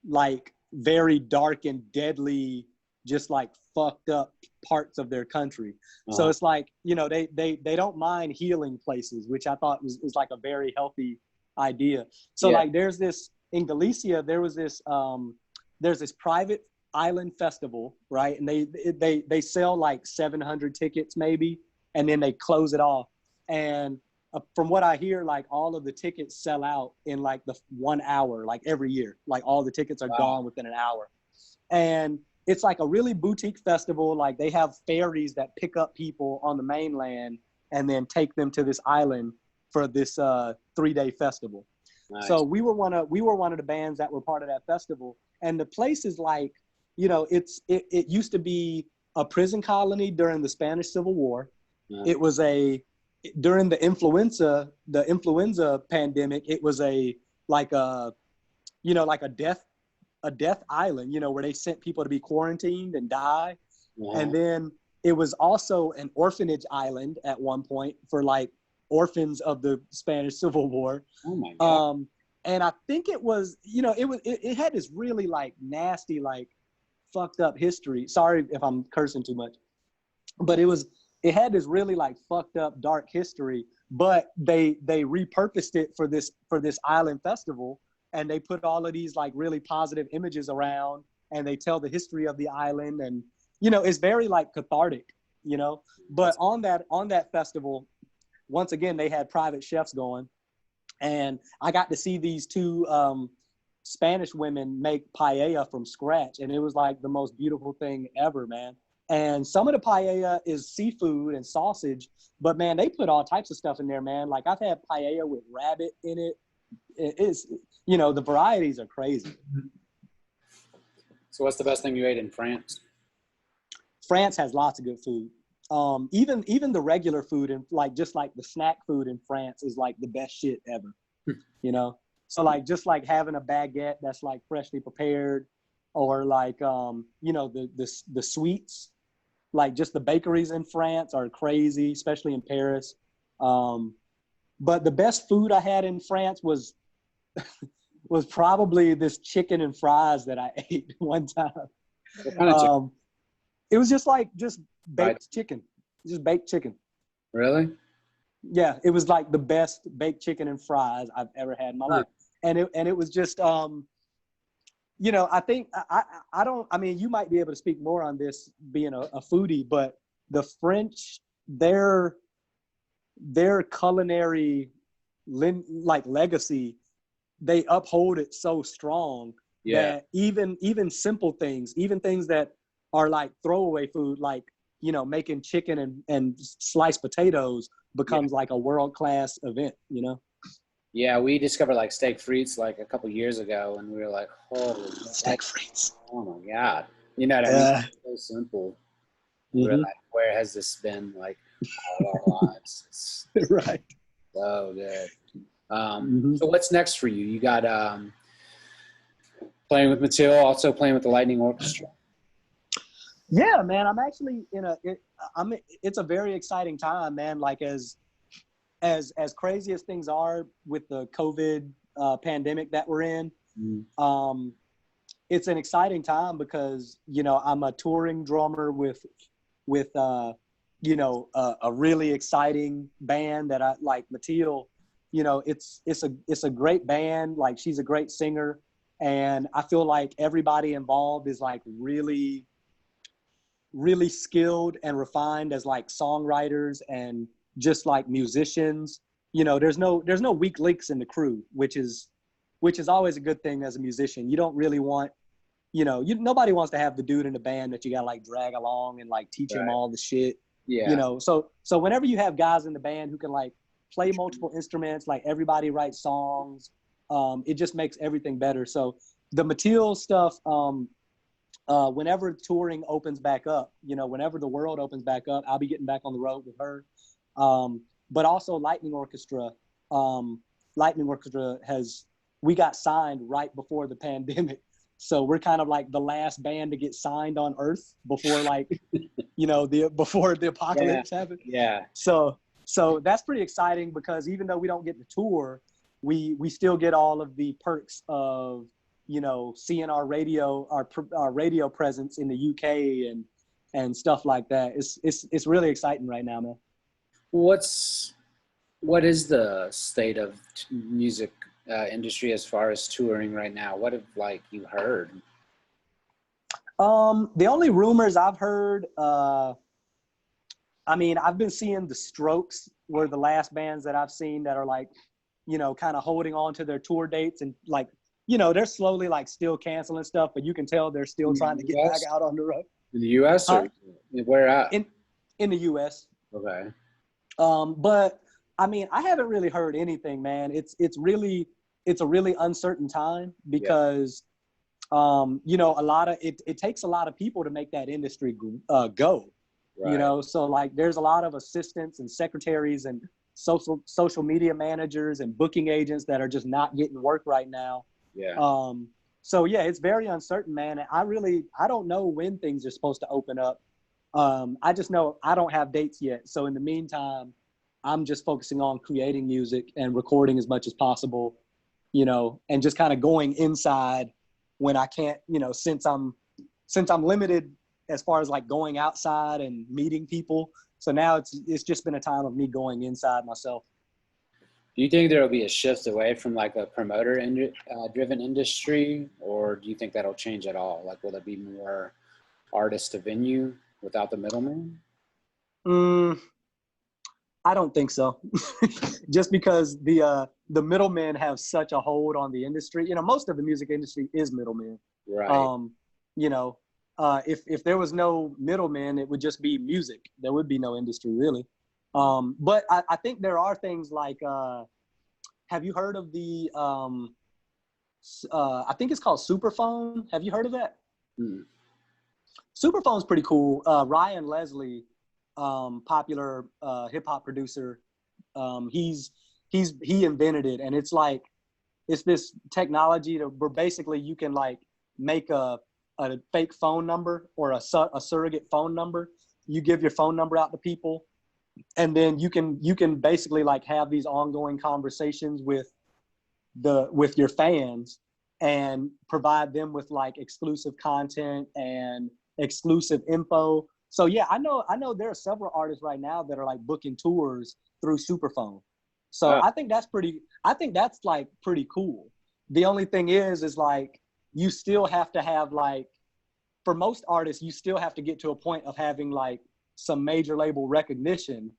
like very dark and deadly, just like fucked up parts of their country. So it's like, you know, they don't mind healing places, which I thought was like a very healthy idea. So like there's this in Galicia, there's this private island festival, right? And they sell like 700 tickets maybe, and then they close it off. And from what I hear, like all of the tickets sell out in like the 1 hour, like every year, like all the tickets are gone within an hour. And it's like a really boutique festival. Like they have ferries that pick up people on the mainland and then take them to this island for this 3-day festival. Nice. So we were one of the bands that were part of that festival. And the place is like, you know, it used to be a prison colony during the Spanish Civil War. Yeah. It was during the influenza pandemic, it was a death island, you know, where they sent people to be quarantined and die. Yeah. And then it was also an orphanage island at one point for like orphans of the Spanish Civil War. Oh my God. And I think it was, you know, it had this really like nasty, like fucked up history. Sorry if I'm cursing too much, but it had this really like fucked up dark history, but they repurposed it for this island festival. And they put all of these like really positive images around, and they tell the history of the island. And, you know, it's very like cathartic, you know, but on that festival, once again, they had private chefs going, and I got to see these two Spanish women make paella from scratch. And it was like the most beautiful thing ever, man. And some of the paella is seafood and sausage, but man, they put all types of stuff in there, man. Like I've had paella with rabbit in it. It's, you know, the varieties are crazy. So what's the best thing you ate in France? France has lots of good food. Even the regular food and like just like the snack food in France is like the best shit ever. You know, so like just like having a baguette that's like freshly prepared, or like you know, the sweets, like just the bakeries in France are crazy, especially in Paris. But the best food I had in France was probably this chicken and fries that I ate one time. What kind of chicken? It was just baked chicken, just baked chicken. Really? Yeah, it was like the best baked chicken and fries I've ever had in my life. And it was just, you know, I think I mean, you might be able to speak more on this being a foodie, but the French, their culinary like legacy, they uphold it so strong that even simple things, even things that are like throwaway food, like, you know, making chicken and sliced potatoes becomes like a world-class event, you know? Yeah, we discovered like steak frites like a couple years ago, and we were like, holy steak frites. Oh my God. You know what I mean? It's so simple. Mm-hmm. We were like, where has this been like all our lives? It's right. So good. So what's next for you? You got playing with Mattiel, also playing with the Lightning Orchestra. Yeah, man, I'm actually it's a very exciting time, man. Like as crazy as things are with the COVID pandemic that we're in, it's an exciting time because, you know, I'm a touring drummer with you know, a really exciting band that I like. Mattiel, you know, it's a great band. Like she's a great singer, and I feel like everybody involved is like really skilled and refined as like songwriters and just like musicians. You know, there's no weak links in the crew, which is always a good thing as a musician. You don't really want nobody wants to have the dude in the band that you got to like drag along and like teach him all the shit. Yeah. So whenever you have guys in the band who can like play multiple instruments, like everybody writes songs, it just makes everything better. So the Mattiel stuff, whenever touring opens back up, whenever the world opens back up, I'll be getting back on the road with her. But also Lightning Orchestra. We got signed right before the pandemic. So we're kind of like the last band to get signed on Earth before before the apocalypse happened. Yeah. So that's pretty exciting because even though we don't get to tour, we still get all of the perks of, seeing our radio presence in the UK and stuff like that. It's really exciting right now, man. What is the state of music industry as far as touring right now? What have you heard? The only rumors I've heard, I've been seeing the Strokes were the last bands that I've seen that are kind of holding on to their tour dates and they're slowly still canceling stuff, but you can tell they're still trying to get back out on the road. In the U.S. or where at? In the U.S. Okay. But I haven't really heard anything, man. It's a really uncertain time because, it takes a lot of people to make that industry go, right. So there's a lot of assistants and secretaries and social media managers and booking agents that are just not getting work right now. Yeah. So yeah, it's very uncertain, man. And I don't know when things are supposed to open up. I just know I don't have dates yet. So in the meantime, I'm just focusing on creating music and recording as much as possible, and just kind of going inside when I can't, since I'm limited as far as going outside and meeting people. So now it's just been a time of me going inside myself. Do you think there will be a shift away from a promoter driven industry, or do you think that'll change at all? Will there be more artist to venue without the middleman? I don't think so. Just because the middlemen have such a hold on the industry. Most of the music industry is middlemen. Right. If there was no middlemen, it would just be music. There would be no industry really. But I think there are things have you heard of the, I think it's called Superphone. Have you heard of that? Mm. Superphone's pretty cool. Ryan Leslie, popular hip hop producer, he invented it, and it's this technology where basically you can make a fake phone number or a surrogate phone number. You give your phone number out to people, and then you can basically have these ongoing conversations with your fans and provide them with exclusive content and exclusive info. So yeah, I know there are several artists right now that are booking tours through Superphone. So I think that's pretty cool. The only thing is you still have to have for most artists, you still have to get to a point of having some major label recognition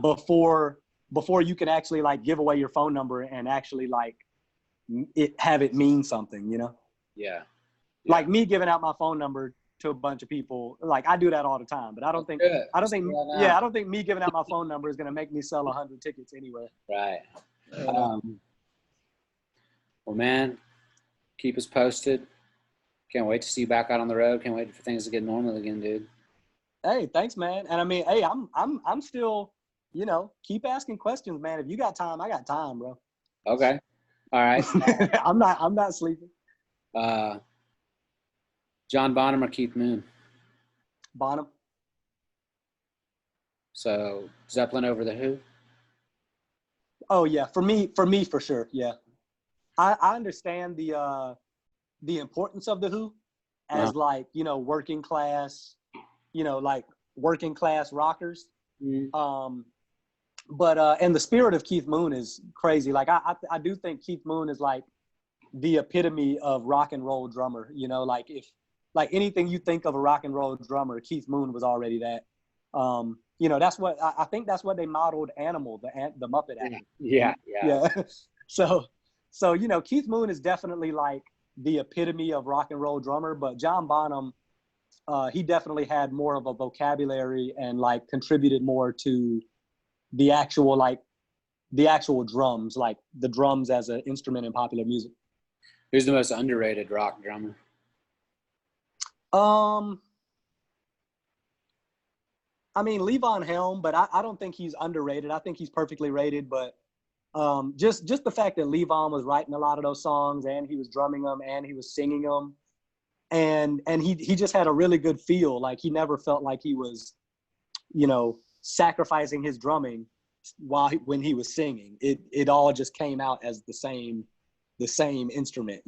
before you can actually give away your phone number and actually have it mean something, Yeah. Me giving out my phone number to a bunch of people, I do that all the time, but I don't think me giving out my phone number is going to make me sell 100 tickets anywhere. Right. Well, man, keep us posted. Can't wait to see you back out on the road. Can't wait for things to get normal again, dude. Hey, thanks, man. And hey, I'm still, keep asking questions, man. If you got time, I got time, bro. Okay. All right. I'm not sleeping. John Bonham or Keith Moon? Bonham. So Zeppelin over the Who? Oh yeah, for me for sure. Yeah, I understand the importance of the Who as working class, working class rockers. Mm-hmm. But and the spirit of Keith Moon is crazy. I do think Keith Moon is the epitome of rock and roll drummer. If anything you think of a rock and roll drummer, Keith Moon was already that. That's what I think. That's what they modeled Animal, the Muppet Animal. Yeah. So Keith Moon is definitely the epitome of rock and roll drummer, but John Bonham, he definitely had more of a vocabulary and like contributed more to the actual drums, like the drums as an instrument in popular music. Who's the most underrated rock drummer? I mean, Levon Helm, but I don't think he's underrated. I think he's perfectly rated, but just the fact that Levon was writing a lot of those songs and he was drumming them and he was singing them, and he just had a really good feel. Like he never felt like he was, sacrificing his drumming when he was singing. It all just came out as the same instrument,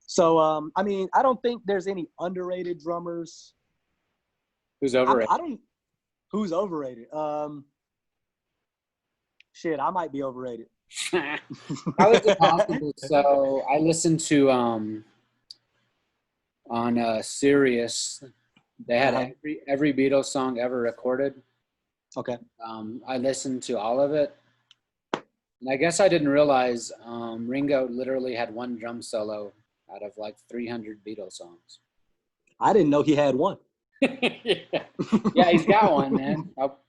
So I mean, I don't think there's any underrated drummers. Who's overrated? Who's overrated? Shit, I might be overrated. How is it possible? So I listened to on Sirius. They had every Beatles song ever recorded. Okay. I listened to all of it, and I guess I didn't realize Ringo literally had one drum solo out of like 300 Beatles songs. I didn't know he had one. Yeah, he's got one, man. I'll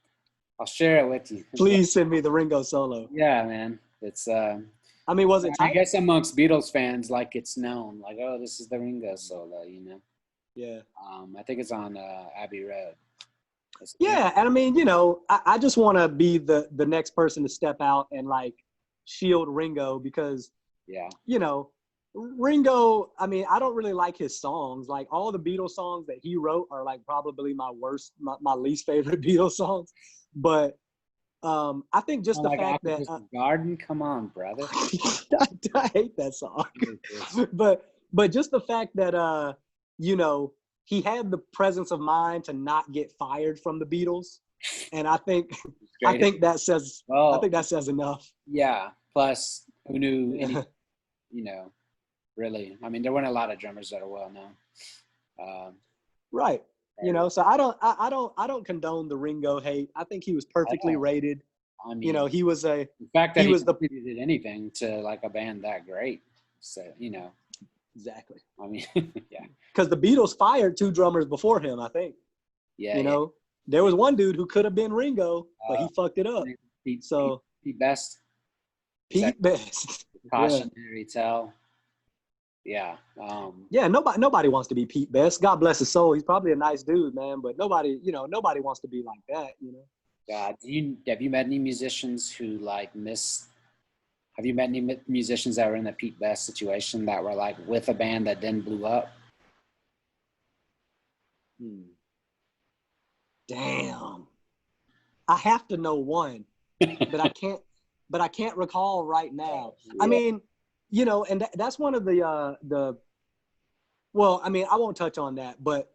share it with you. Please send me the Ringo solo. Yeah, man. It's I mean, was it tight? I guess amongst Beatles fans, like it's known, like, oh, this is the Ringo solo, Yeah. I think it's on Abbey Road. Yeah, and I mean, I just want to be the next person to step out and like shield Ringo because, Ringo, I mean, I don't really like his songs. Like all the Beatles songs that he wrote are like probably my least favorite Beatles songs. But I think just the fact that Garden, come on, brother. I hate that song. but just the fact that he had the presence of mind to not get fired from the Beatles, and I think that says enough. Yeah. Plus, who knew any? Really. I mean, there weren't a lot of drummers that are well known. Right. So I don't condone the Ringo hate. I think he was perfectly rated. I mean, he was the fact that he did anything to like a band that great. So, Exactly. I mean, yeah. Because the Beatles fired 2 drummers before him, I think. Yeah. There was one dude who could have been Ringo, but he fucked it up. Pete Best. Pete Best. Cautionary tale. Yeah. Yeah, nobody wants to be Pete Best. God bless his soul. He's probably a nice dude, man, but nobody wants to be like that, God, have you met any musicians who have you met any musicians that were in the Pete Best situation that were like with a band that then blew up? Damn. I have to know one, but I can't recall right now. Yeah. I mean, and that's one of the well, I mean, I won't touch on that, but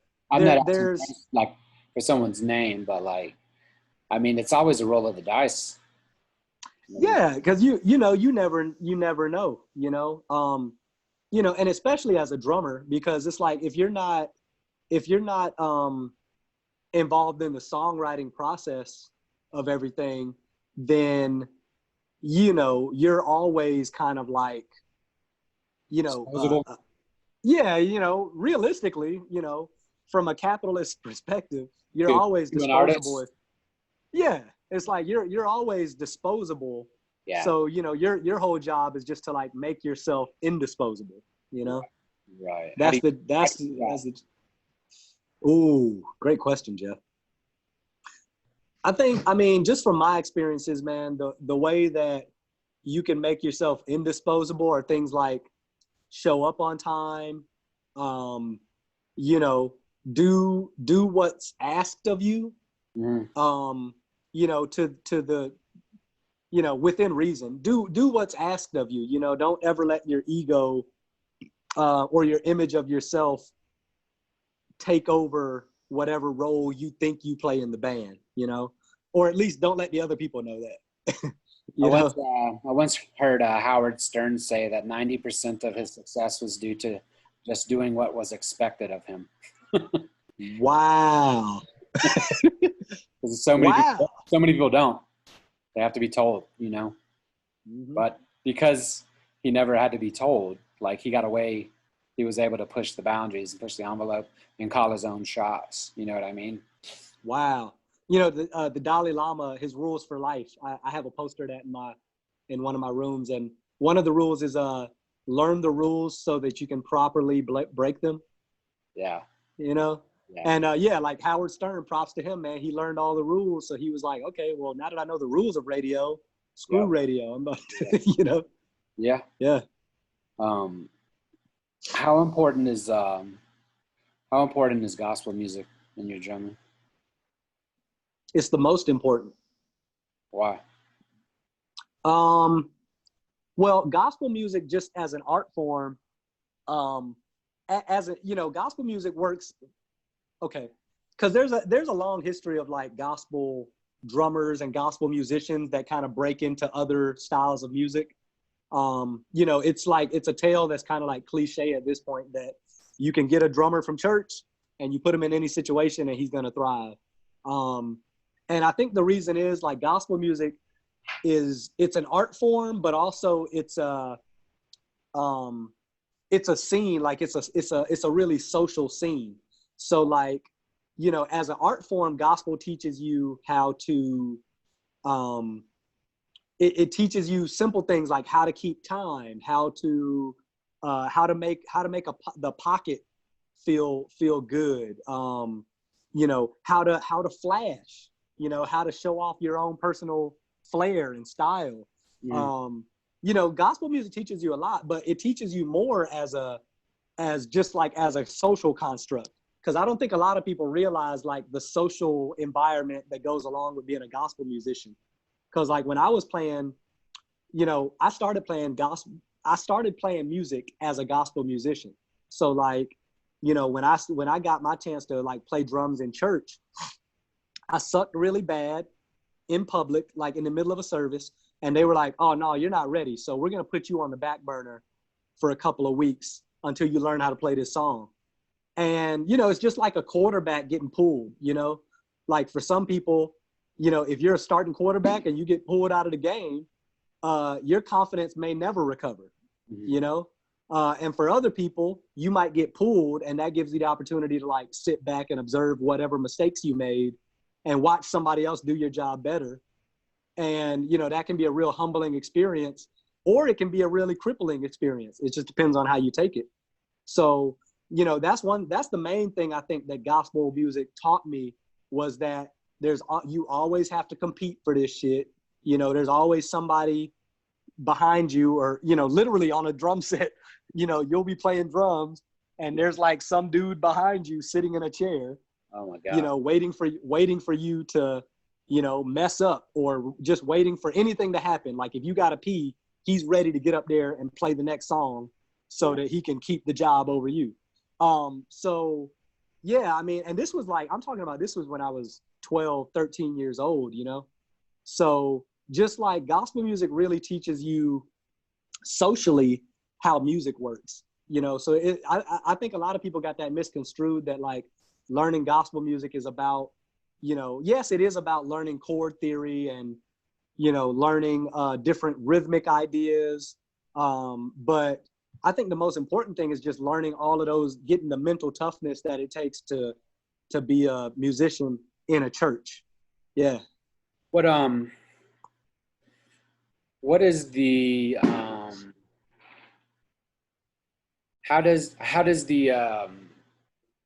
there's like for someone's name, but like, I mean, it's always a roll of the dice. Yeah, because you never know, and especially as a drummer, because it's like if you're not involved in the songwriting process of everything, then you're always kind of like realistically, from a capitalist perspective, you're always disposable. Yeah, it's like you're always disposable. Yeah. So your whole job is just to like make yourself indisposable. Right. That's the. Ooh, great question, Jeff. I mean, just from my experiences, man, the way that you can make yourself indisposable are things like show up on time, do what's asked of you, to the, within reason, do what's asked of you, don't ever let your ego or your image of yourself take over whatever role you think you play in the band, or at least don't let the other people know that. I once heard Howard Stern say that 90% of his success was due to just doing what was expected of him. Wow. Because so many people don't. They have to be told, But because he never had to be told, like he got away he was able to push the boundaries and push the envelope and call his own shots. You know what I mean? Wow. You know, the Dalai Lama, his rules for life. I have a poster of that in one of my rooms, and one of the rules is learn the rules so that you can properly break them. Yeah. You know? Yeah. And like Howard Stern, props to him, man. He learned all the rules, so he was like, okay, well, now that I know the rules of radio, screw radio. I'm about to, you know? Yeah. Yeah. How important is gospel music in your drumming? It's the most important. Why? Well, gospel music just as an art form, gospel music works. Okay, because there's a long history of like gospel drummers and gospel musicians that kind of break into other styles of music. It's a tale that's kind of like cliche at this point, that you can get a drummer from church and you put him in any situation and he's gonna thrive. And I think the reason is like gospel music it's an art form, but also it's a scene, like it's a really social scene. So like, you know, as an art form, gospel teaches you how to, it teaches you simple things like how to keep time, how to make the pocket feel good. You know, how to flash, you know, how to show off your own personal flair and style. You know, gospel music teaches you a lot, but it teaches you more as a social construct. Because I don't think a lot of people realize like the social environment that goes along with being a gospel musician. Because like when I was playing, you know, I started playing music as a gospel musician. So like, you know, when I got my chance to like play drums in church, I sucked really bad in public, like in the middle of a service. And they were like, oh no, you're not ready. So we're going to put you on the back burner for a couple of weeks until you learn how to play this song. And, you know, it's just like a quarterback getting pulled, you know, like for some people, you know, if you're a starting quarterback and you get pulled out of the game, your confidence may never recover, you know? And for other people, you might get pulled and that gives you the opportunity to like sit back and observe whatever mistakes you made and watch somebody else do your job better. And, you know, that can be a real humbling experience, or it can be a really crippling experience. It just depends on how you take it. So, you know, that's the main thing I think that gospel music taught me, was that you always have to compete for this shit. You know, there's always somebody behind you, or, you know, literally on a drum set, you know, you'll be playing drums and there's like some dude behind you sitting in a chair. Oh my God. You know, waiting for you to, you know, mess up, or just waiting for anything to happen. Like if you got to pee, he's ready to get up there and play the next song so that he can keep the job over you. So yeah, I mean, and this was like, I'm talking about, this was when I was 12, 13 years old, you know? So just like gospel music really teaches you socially how music works, you know? So I think a lot of people got that misconstrued, that like learning gospel music is about, you know, yes, it is about learning chord theory and, you know, learning different rhythmic ideas. But I think the most important thing is just learning all of those, getting the mental toughness that it takes to be a musician in a church. Yeah. What is the how does the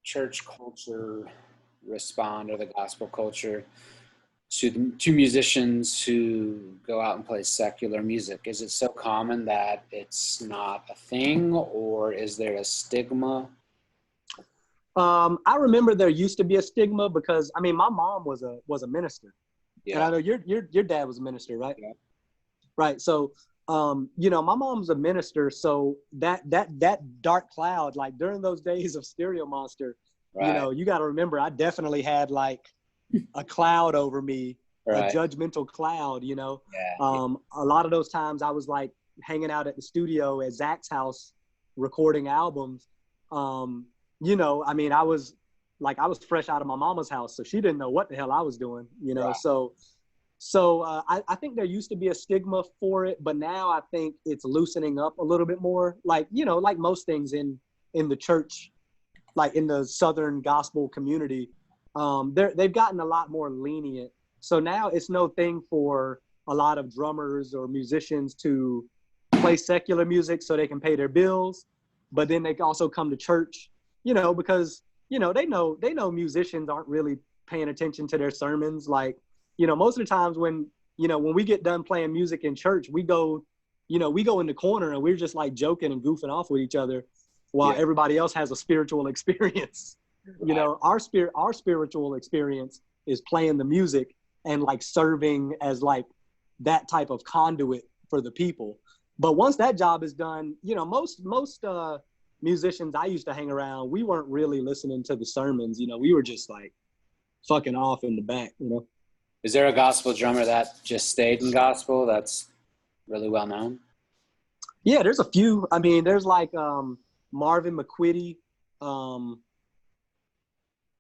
church culture respond, or the gospel culture, to musicians who go out and play secular music? Is it so common that it's not a thing, or is there a stigma? I remember there used to be a stigma, because I mean, my mom was a minister. Yeah. And I know your dad was a minister, right? Yeah. Right. So, you know, my mom's a minister. So that dark cloud, like during those days of Stereo Monster, right, you know, you got to remember, I definitely had like a cloud over me, right, a judgmental cloud, you know. Yeah. A lot of those times I was like hanging out at the studio at Zach's house recording albums. You know, I mean, I was fresh out of my mama's house, so she didn't know what the hell I was doing, you know. Right. So I think there used to be a stigma for it, but now I think it's loosening up a little bit more. Like, you know, like most things in in the church, like in the Southern gospel community, they've gotten a lot more lenient. So now it's no thing for a lot of drummers or musicians to play secular music so they can pay their bills, but then they can also come to church, because, they know musicians aren't really paying attention to their sermons. Like, most of the times when we get done playing music in church, we go in the corner and we're just like joking and goofing off with each other while everybody else has a spiritual experience. Right. Our spiritual experience is playing the music and like serving as like that type of conduit for the people. But once that job is done, most musicians I used to hang around, we weren't really listening to the sermons. We were just like fucking off in the back. Is there a gospel drummer that just stayed in gospel that's really well known? Yeah, there's a few. I mean, there's like Marvin McQuitty.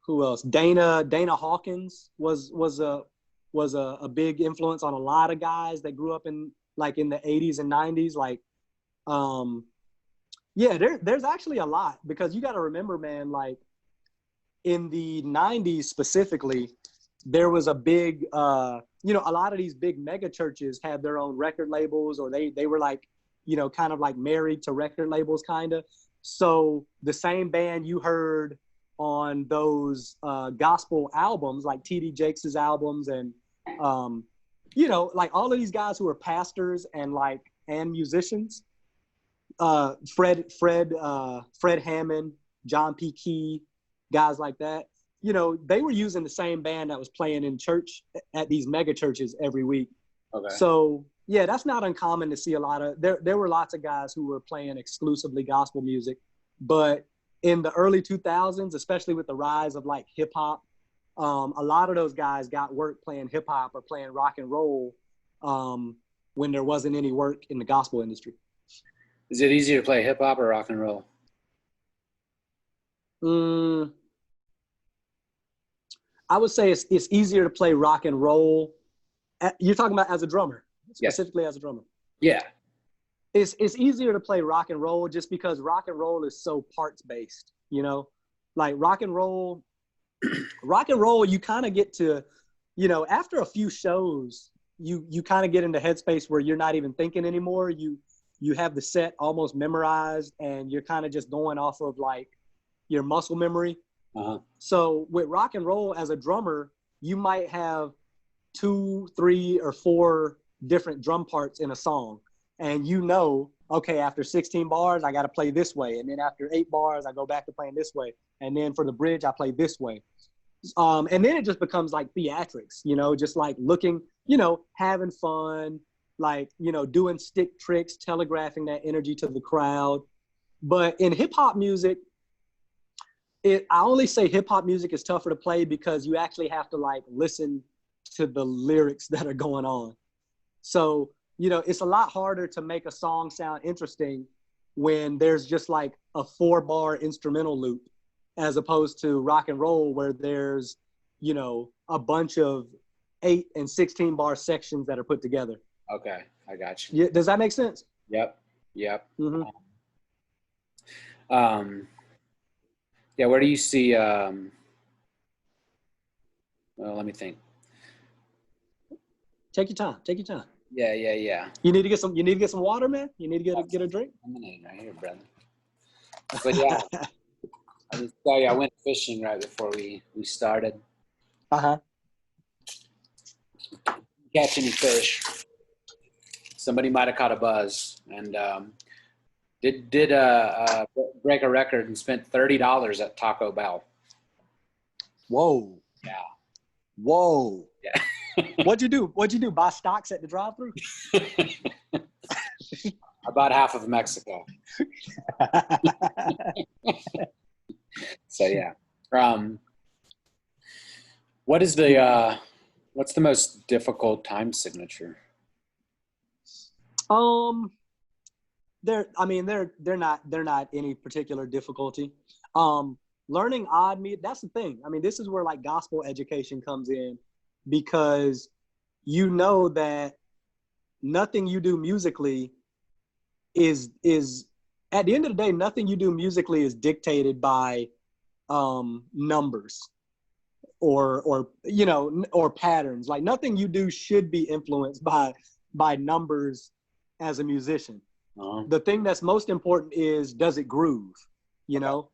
Who else? Dana Hawkins was a big influence on a lot of guys that grew up in the 80s and 90s. Like, there's actually a lot, because you got to remember, man, like in the 90s specifically, there was a big, a lot of these big mega churches had their own record labels, or they were like, kind of like married to record labels, kind of. So the same band you heard on those gospel albums, like T.D. Jakes' albums, and like all of these guys who are pastors and musicians, Fred Hammond, John P. Key, guys like that, they were using the same band that was playing in church at these mega churches every week. Okay. So yeah, that's not uncommon to see a lot of, there were lots of guys who were playing exclusively gospel music. But in the early 2000s, especially with the rise of like hip hop, a lot of those guys got work playing hip hop or playing rock and roll when there wasn't any work in the gospel industry. Is it easier to play hip hop or rock and roll? I would say it's easier to play rock and roll. You're talking about as a drummer, specifically as a drummer. Yeah. It's easier to play rock and roll just because rock and roll is so parts based, like rock and roll, you kind of get to, after a few shows, you kind of get into headspace where you're not even thinking anymore. You have the set almost memorized and you're kind of just going off of like your muscle memory. Uh-huh. So with rock and roll as a drummer, you might have 2, 3, or 4 different drum parts in a song. And okay, after 16 bars, I got to play this way. And then after 8 bars, I go back to playing this way. And then for the bridge, I play this way. And then it just becomes like theatrics, just like looking, having fun, like, doing stick tricks, telegraphing that energy to the crowd. But in hip hop music, I only say hip hop music is tougher to play because you actually have to like listen to the lyrics that are going on. So, it's a lot harder to make a song sound interesting when there's just like a 4-bar instrumental loop, as opposed to rock and roll where there's, a bunch of 8 and 16 bar sections that are put together. Okay, I got you. Yeah, does that make sense? Yep. Mm-hmm. Yeah, where do you see, well, let me think. Take your time. Yeah. You need to get some water, man? You need to get a drink? Lemonade right here, brother. But yeah, I just tell you, I went fishing right before we started. Uh-huh. Catch any fish. Somebody might have caught a buzz and did break a record and spent $30 at Taco Bell. Whoa. Yeah. Whoa. Yeah. What'd you do? Buy stocks at the drive-thru? About half of Mexico. So yeah. What's the most difficult time signature? They're not any particular difficulty. Learning odd music, that's the thing. I mean, this is where like gospel education comes in, because that nothing you do musically is at the end of the day, nothing you do musically is dictated by numbers or you know, or patterns. Like nothing you do should be influenced by numbers as a musician. The thing that's most important is, does it groove, you know?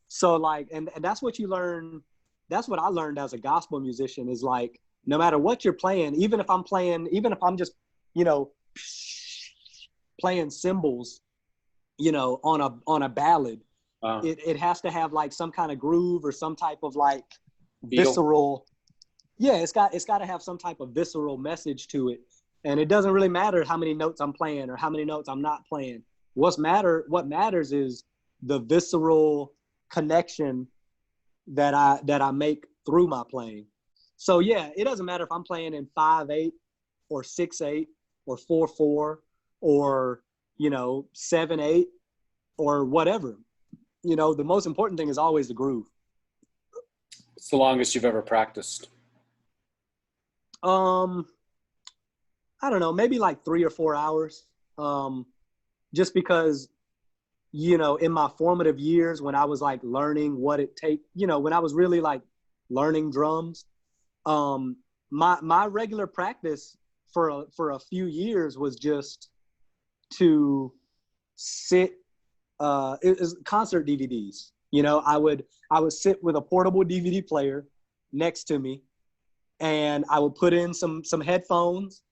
So like, and that's what you learn. That's what I learned as a gospel musician, is like, no matter what you're playing, even if I'm just, you know, playing cymbals, you know, on a ballad, it has to have like some kind of groove or some type of like visceral. Yeah, it's got to have some type of visceral message to it. And it doesn't really matter how many notes I'm playing or how many notes I'm not playing. What matters is the visceral connection that I make through my playing. So yeah, it doesn't matter if I'm playing in 5/8 or 6/8 or 4/4 or, you know, 7/8 or whatever. You know, the most important thing is always the groove. What's the longest you've ever practiced? I don't know, maybe like 3 or 4 hours. Just because, you know, in my formative years when I was like learning what it takes, you know, when I was really like learning drums, my regular practice for a few years was just to sit, it was concert DVDs. You know, I would sit with a portable DVD player next to me, and I would put in some headphones,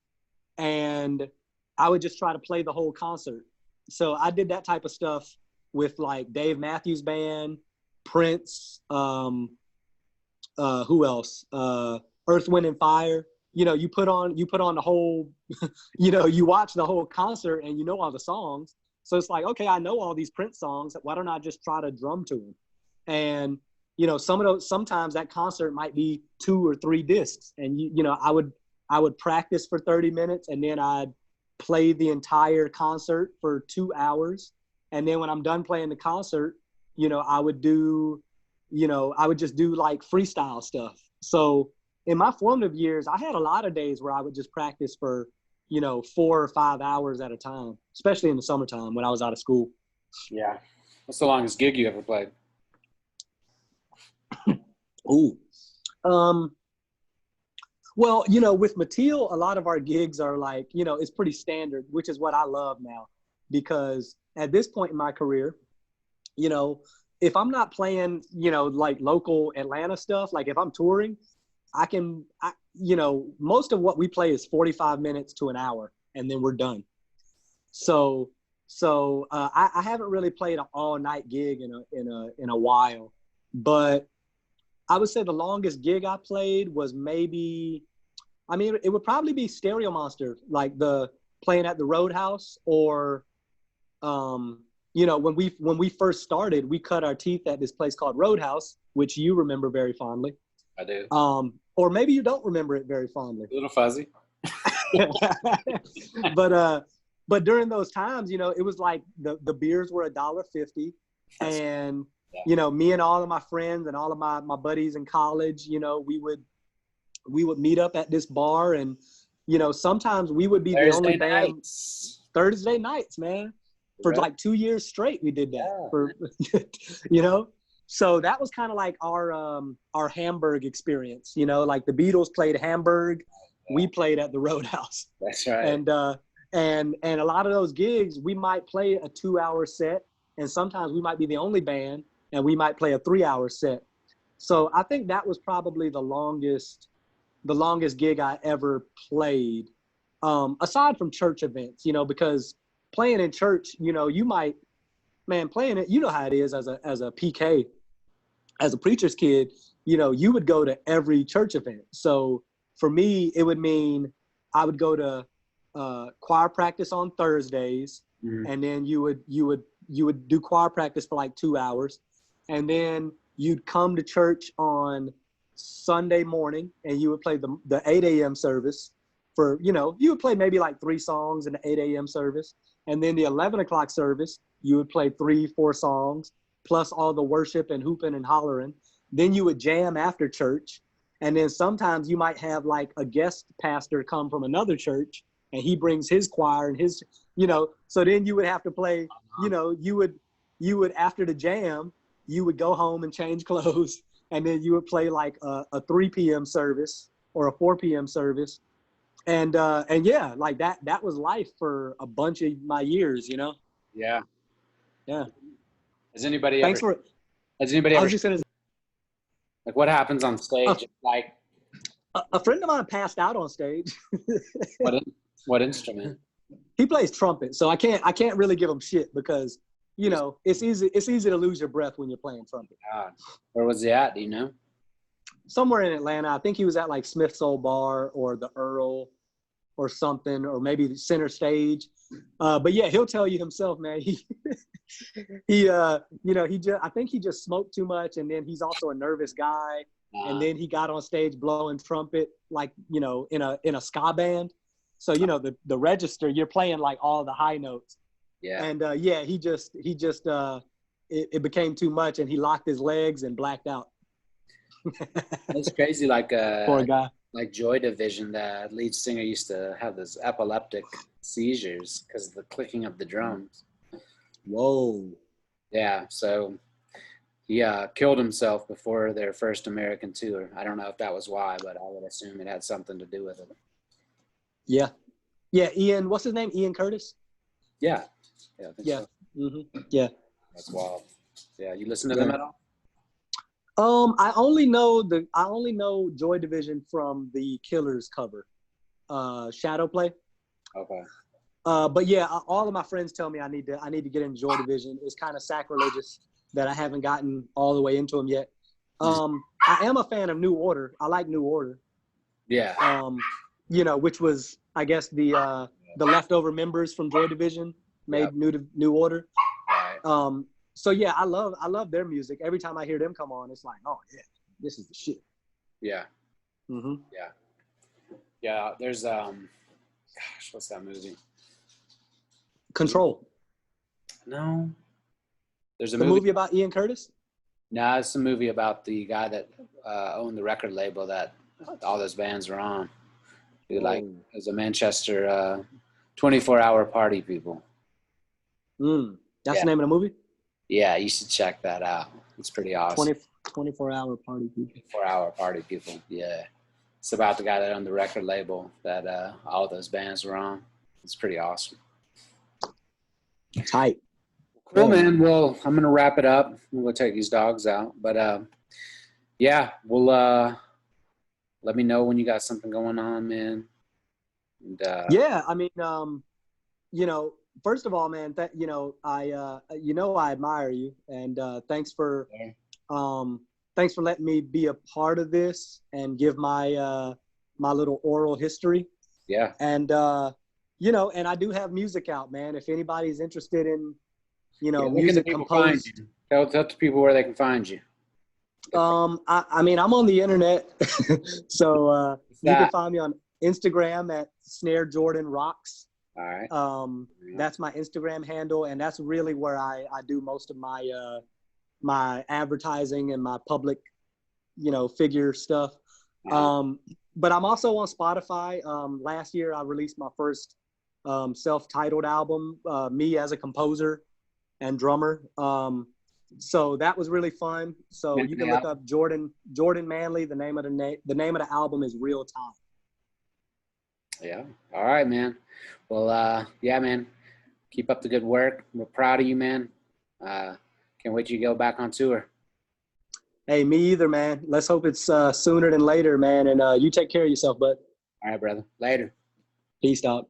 and I would just try to play the whole concert. So I did that type of stuff with like Dave Matthews Band, Prince, who else? Earth, Wind and Fire. You know, you put on the whole, you know, you watch the whole concert and you know all the songs. So it's like, okay, I know all these Prince songs. Why don't I just try to drum to them? And, you know, sometimes that concert might be 2 or 3 discs. And, you know, I would practice for 30 minutes, and then I'd play the entire concert for 2 hours. And then when I'm done playing the concert, you know, I would just do like freestyle stuff. So in my formative years, I had a lot of days where I would just practice for, you know, 4 or 5 hours at a time, especially in the summertime when I was out of school. Yeah. What's the longest gig you ever played? Ooh. Well, you know, with Mattiel, a lot of our gigs are like, you know, it's pretty standard, which is what I love now, because at this point in my career, you know, if I'm not playing, you know, like local Atlanta stuff, like if I'm touring, you know, most of what we play is 45 minutes to an hour, and then we're done. So I haven't really played an all night gig in a while, but I would say the longest gig I played was maybe, I mean, it would probably be Stereo Monster, like the playing at the Roadhouse, or, you know, when we first started, we cut our teeth at this place called Roadhouse, which you remember very fondly. I do. Or maybe you don't remember it very fondly. A little fuzzy. But during those times, you know, it was like the beers were $1.50, and you know, me and all of my friends and all of my buddies in college, you know, we would meet up at this bar, and you know, sometimes we would be the only band. Thursday nights, man, for like 2 years straight we did that. For you know, so that was kind of like our Hamburg experience, you know, like the Beatles played Hamburg, we played at the Roadhouse. That's right. And a lot of those gigs, we might play a 2-hour set, and sometimes we might be the only band, and we might play a 3-hour set. So I think that was probably the longest gig I ever played, aside from church events, you know, because playing in church, you know, playing it, you know how it is as a PK, as a preacher's kid, you know, you would go to every church event. So for me, it would mean I would go to choir practice on Thursdays, and then you would do choir practice for like 2 hours, and then you'd come to church on Sunday morning, and you would play the 8 a.m. service for, you know, you would play maybe like 3 songs in the 8 a.m. service, and then the 11 o'clock service, you would play 3-4 songs, plus all the worship and hooping and hollering. Then you would jam after church, and then sometimes you might have like a guest pastor come from another church, and he brings his choir and you know, so then you would have to play, you know, you would after the jam, you would go home and change clothes, and then you would play like a 3 p.m. service or a 4 p.m. service. And yeah, like that was life for a bunch of my years, you know? Yeah. Yeah. Has anybody Thanks ever, for, has anybody I ever, was just gonna, like what happens on stage? Like a friend of mine passed out on stage. what instrument? He plays trumpet, so I can't really give him shit because, you know, it's easy to lose your breath when you're playing trumpet. God. Where was he at? Do you know? Somewhere in Atlanta. I think he was at like Smith's Old Bar or the Earl or something, or maybe the center stage. But yeah, he'll tell you himself, man. You know, I think he just smoked too much, and then he's also a nervous guy. And then he got on stage blowing trumpet, like, you know, in a ska band. So, you know, the register, you're playing like all the high notes. Yeah. And yeah, he just it became too much, and he locked his legs and blacked out. It's crazy. Like Poor guy. Like Joy Division, the lead singer used to have this epileptic seizures because of the clicking of the drums. Whoa. Yeah, so he killed himself before their first American tour. I don't know if that was why, but I would assume it had something to do with it. Yeah. Yeah, Ian, what's his name? Ian Curtis? Yeah. Yeah. I think Yeah. so. Mm-hmm. Yeah. That's wild. Yeah, you listen to them at all? I only know Joy Division from the Killers cover, Shadow Play. Okay. But yeah, all of my friends tell me I need to get into Joy Division. It's kind of sacrilegious that I haven't gotten all the way into them yet. I am a fan of New Order. I like New Order. Yeah. You know, which was, I guess, the leftover members from Joy Division made New Order. Right. So yeah, I love their music. Every time I hear them come on, it's like, oh yeah, this is the shit. Yeah. Mm-hmm. Yeah. Yeah. There's gosh, what's that movie? Control. No. There's a the movie about Ian Curtis? No, it's a movie about the guy that owned the record label that all those bands were on. He like it was a Manchester 24-hour party people. That's the name of the movie? Yeah, you should check that out. It's pretty awesome. 24-hour party people. 24-hour party people. Yeah, it's about the guy that owned the record label that all those bands were on. It's pretty awesome. Tight. Cool, man. Well, I'm gonna wrap it up. We'll take these dogs out, but yeah, we'll let me know when you got something going on, man. And, yeah, I mean, you know, first of all, man, I admire you, and thanks for letting me be a part of this and give my my little oral history. Yeah. And you know, and I do have music out, man. If anybody's interested in, you know, music composed. Tell the people where they can find you. I mean, I'm on the internet, so you can find me on Instagram at Snare Jordan Rocks. All right. That's my Instagram handle, and that's really where I do most of my my advertising and my public, you know, figure stuff. Yeah. But I'm also on Spotify. Last year I released my first self-titled album, me as a composer and drummer. So that was really fun. So you can look up Jordan Manley. The name of the album is Real Time. Yeah. All right, man. Well, yeah, man. Keep up the good work. We're proud of you, man. Can't wait till you go back on tour. Hey, me either, man. Let's hope it's sooner than later, man. And you take care of yourself, bud. All right, brother. Later. Peace, dog.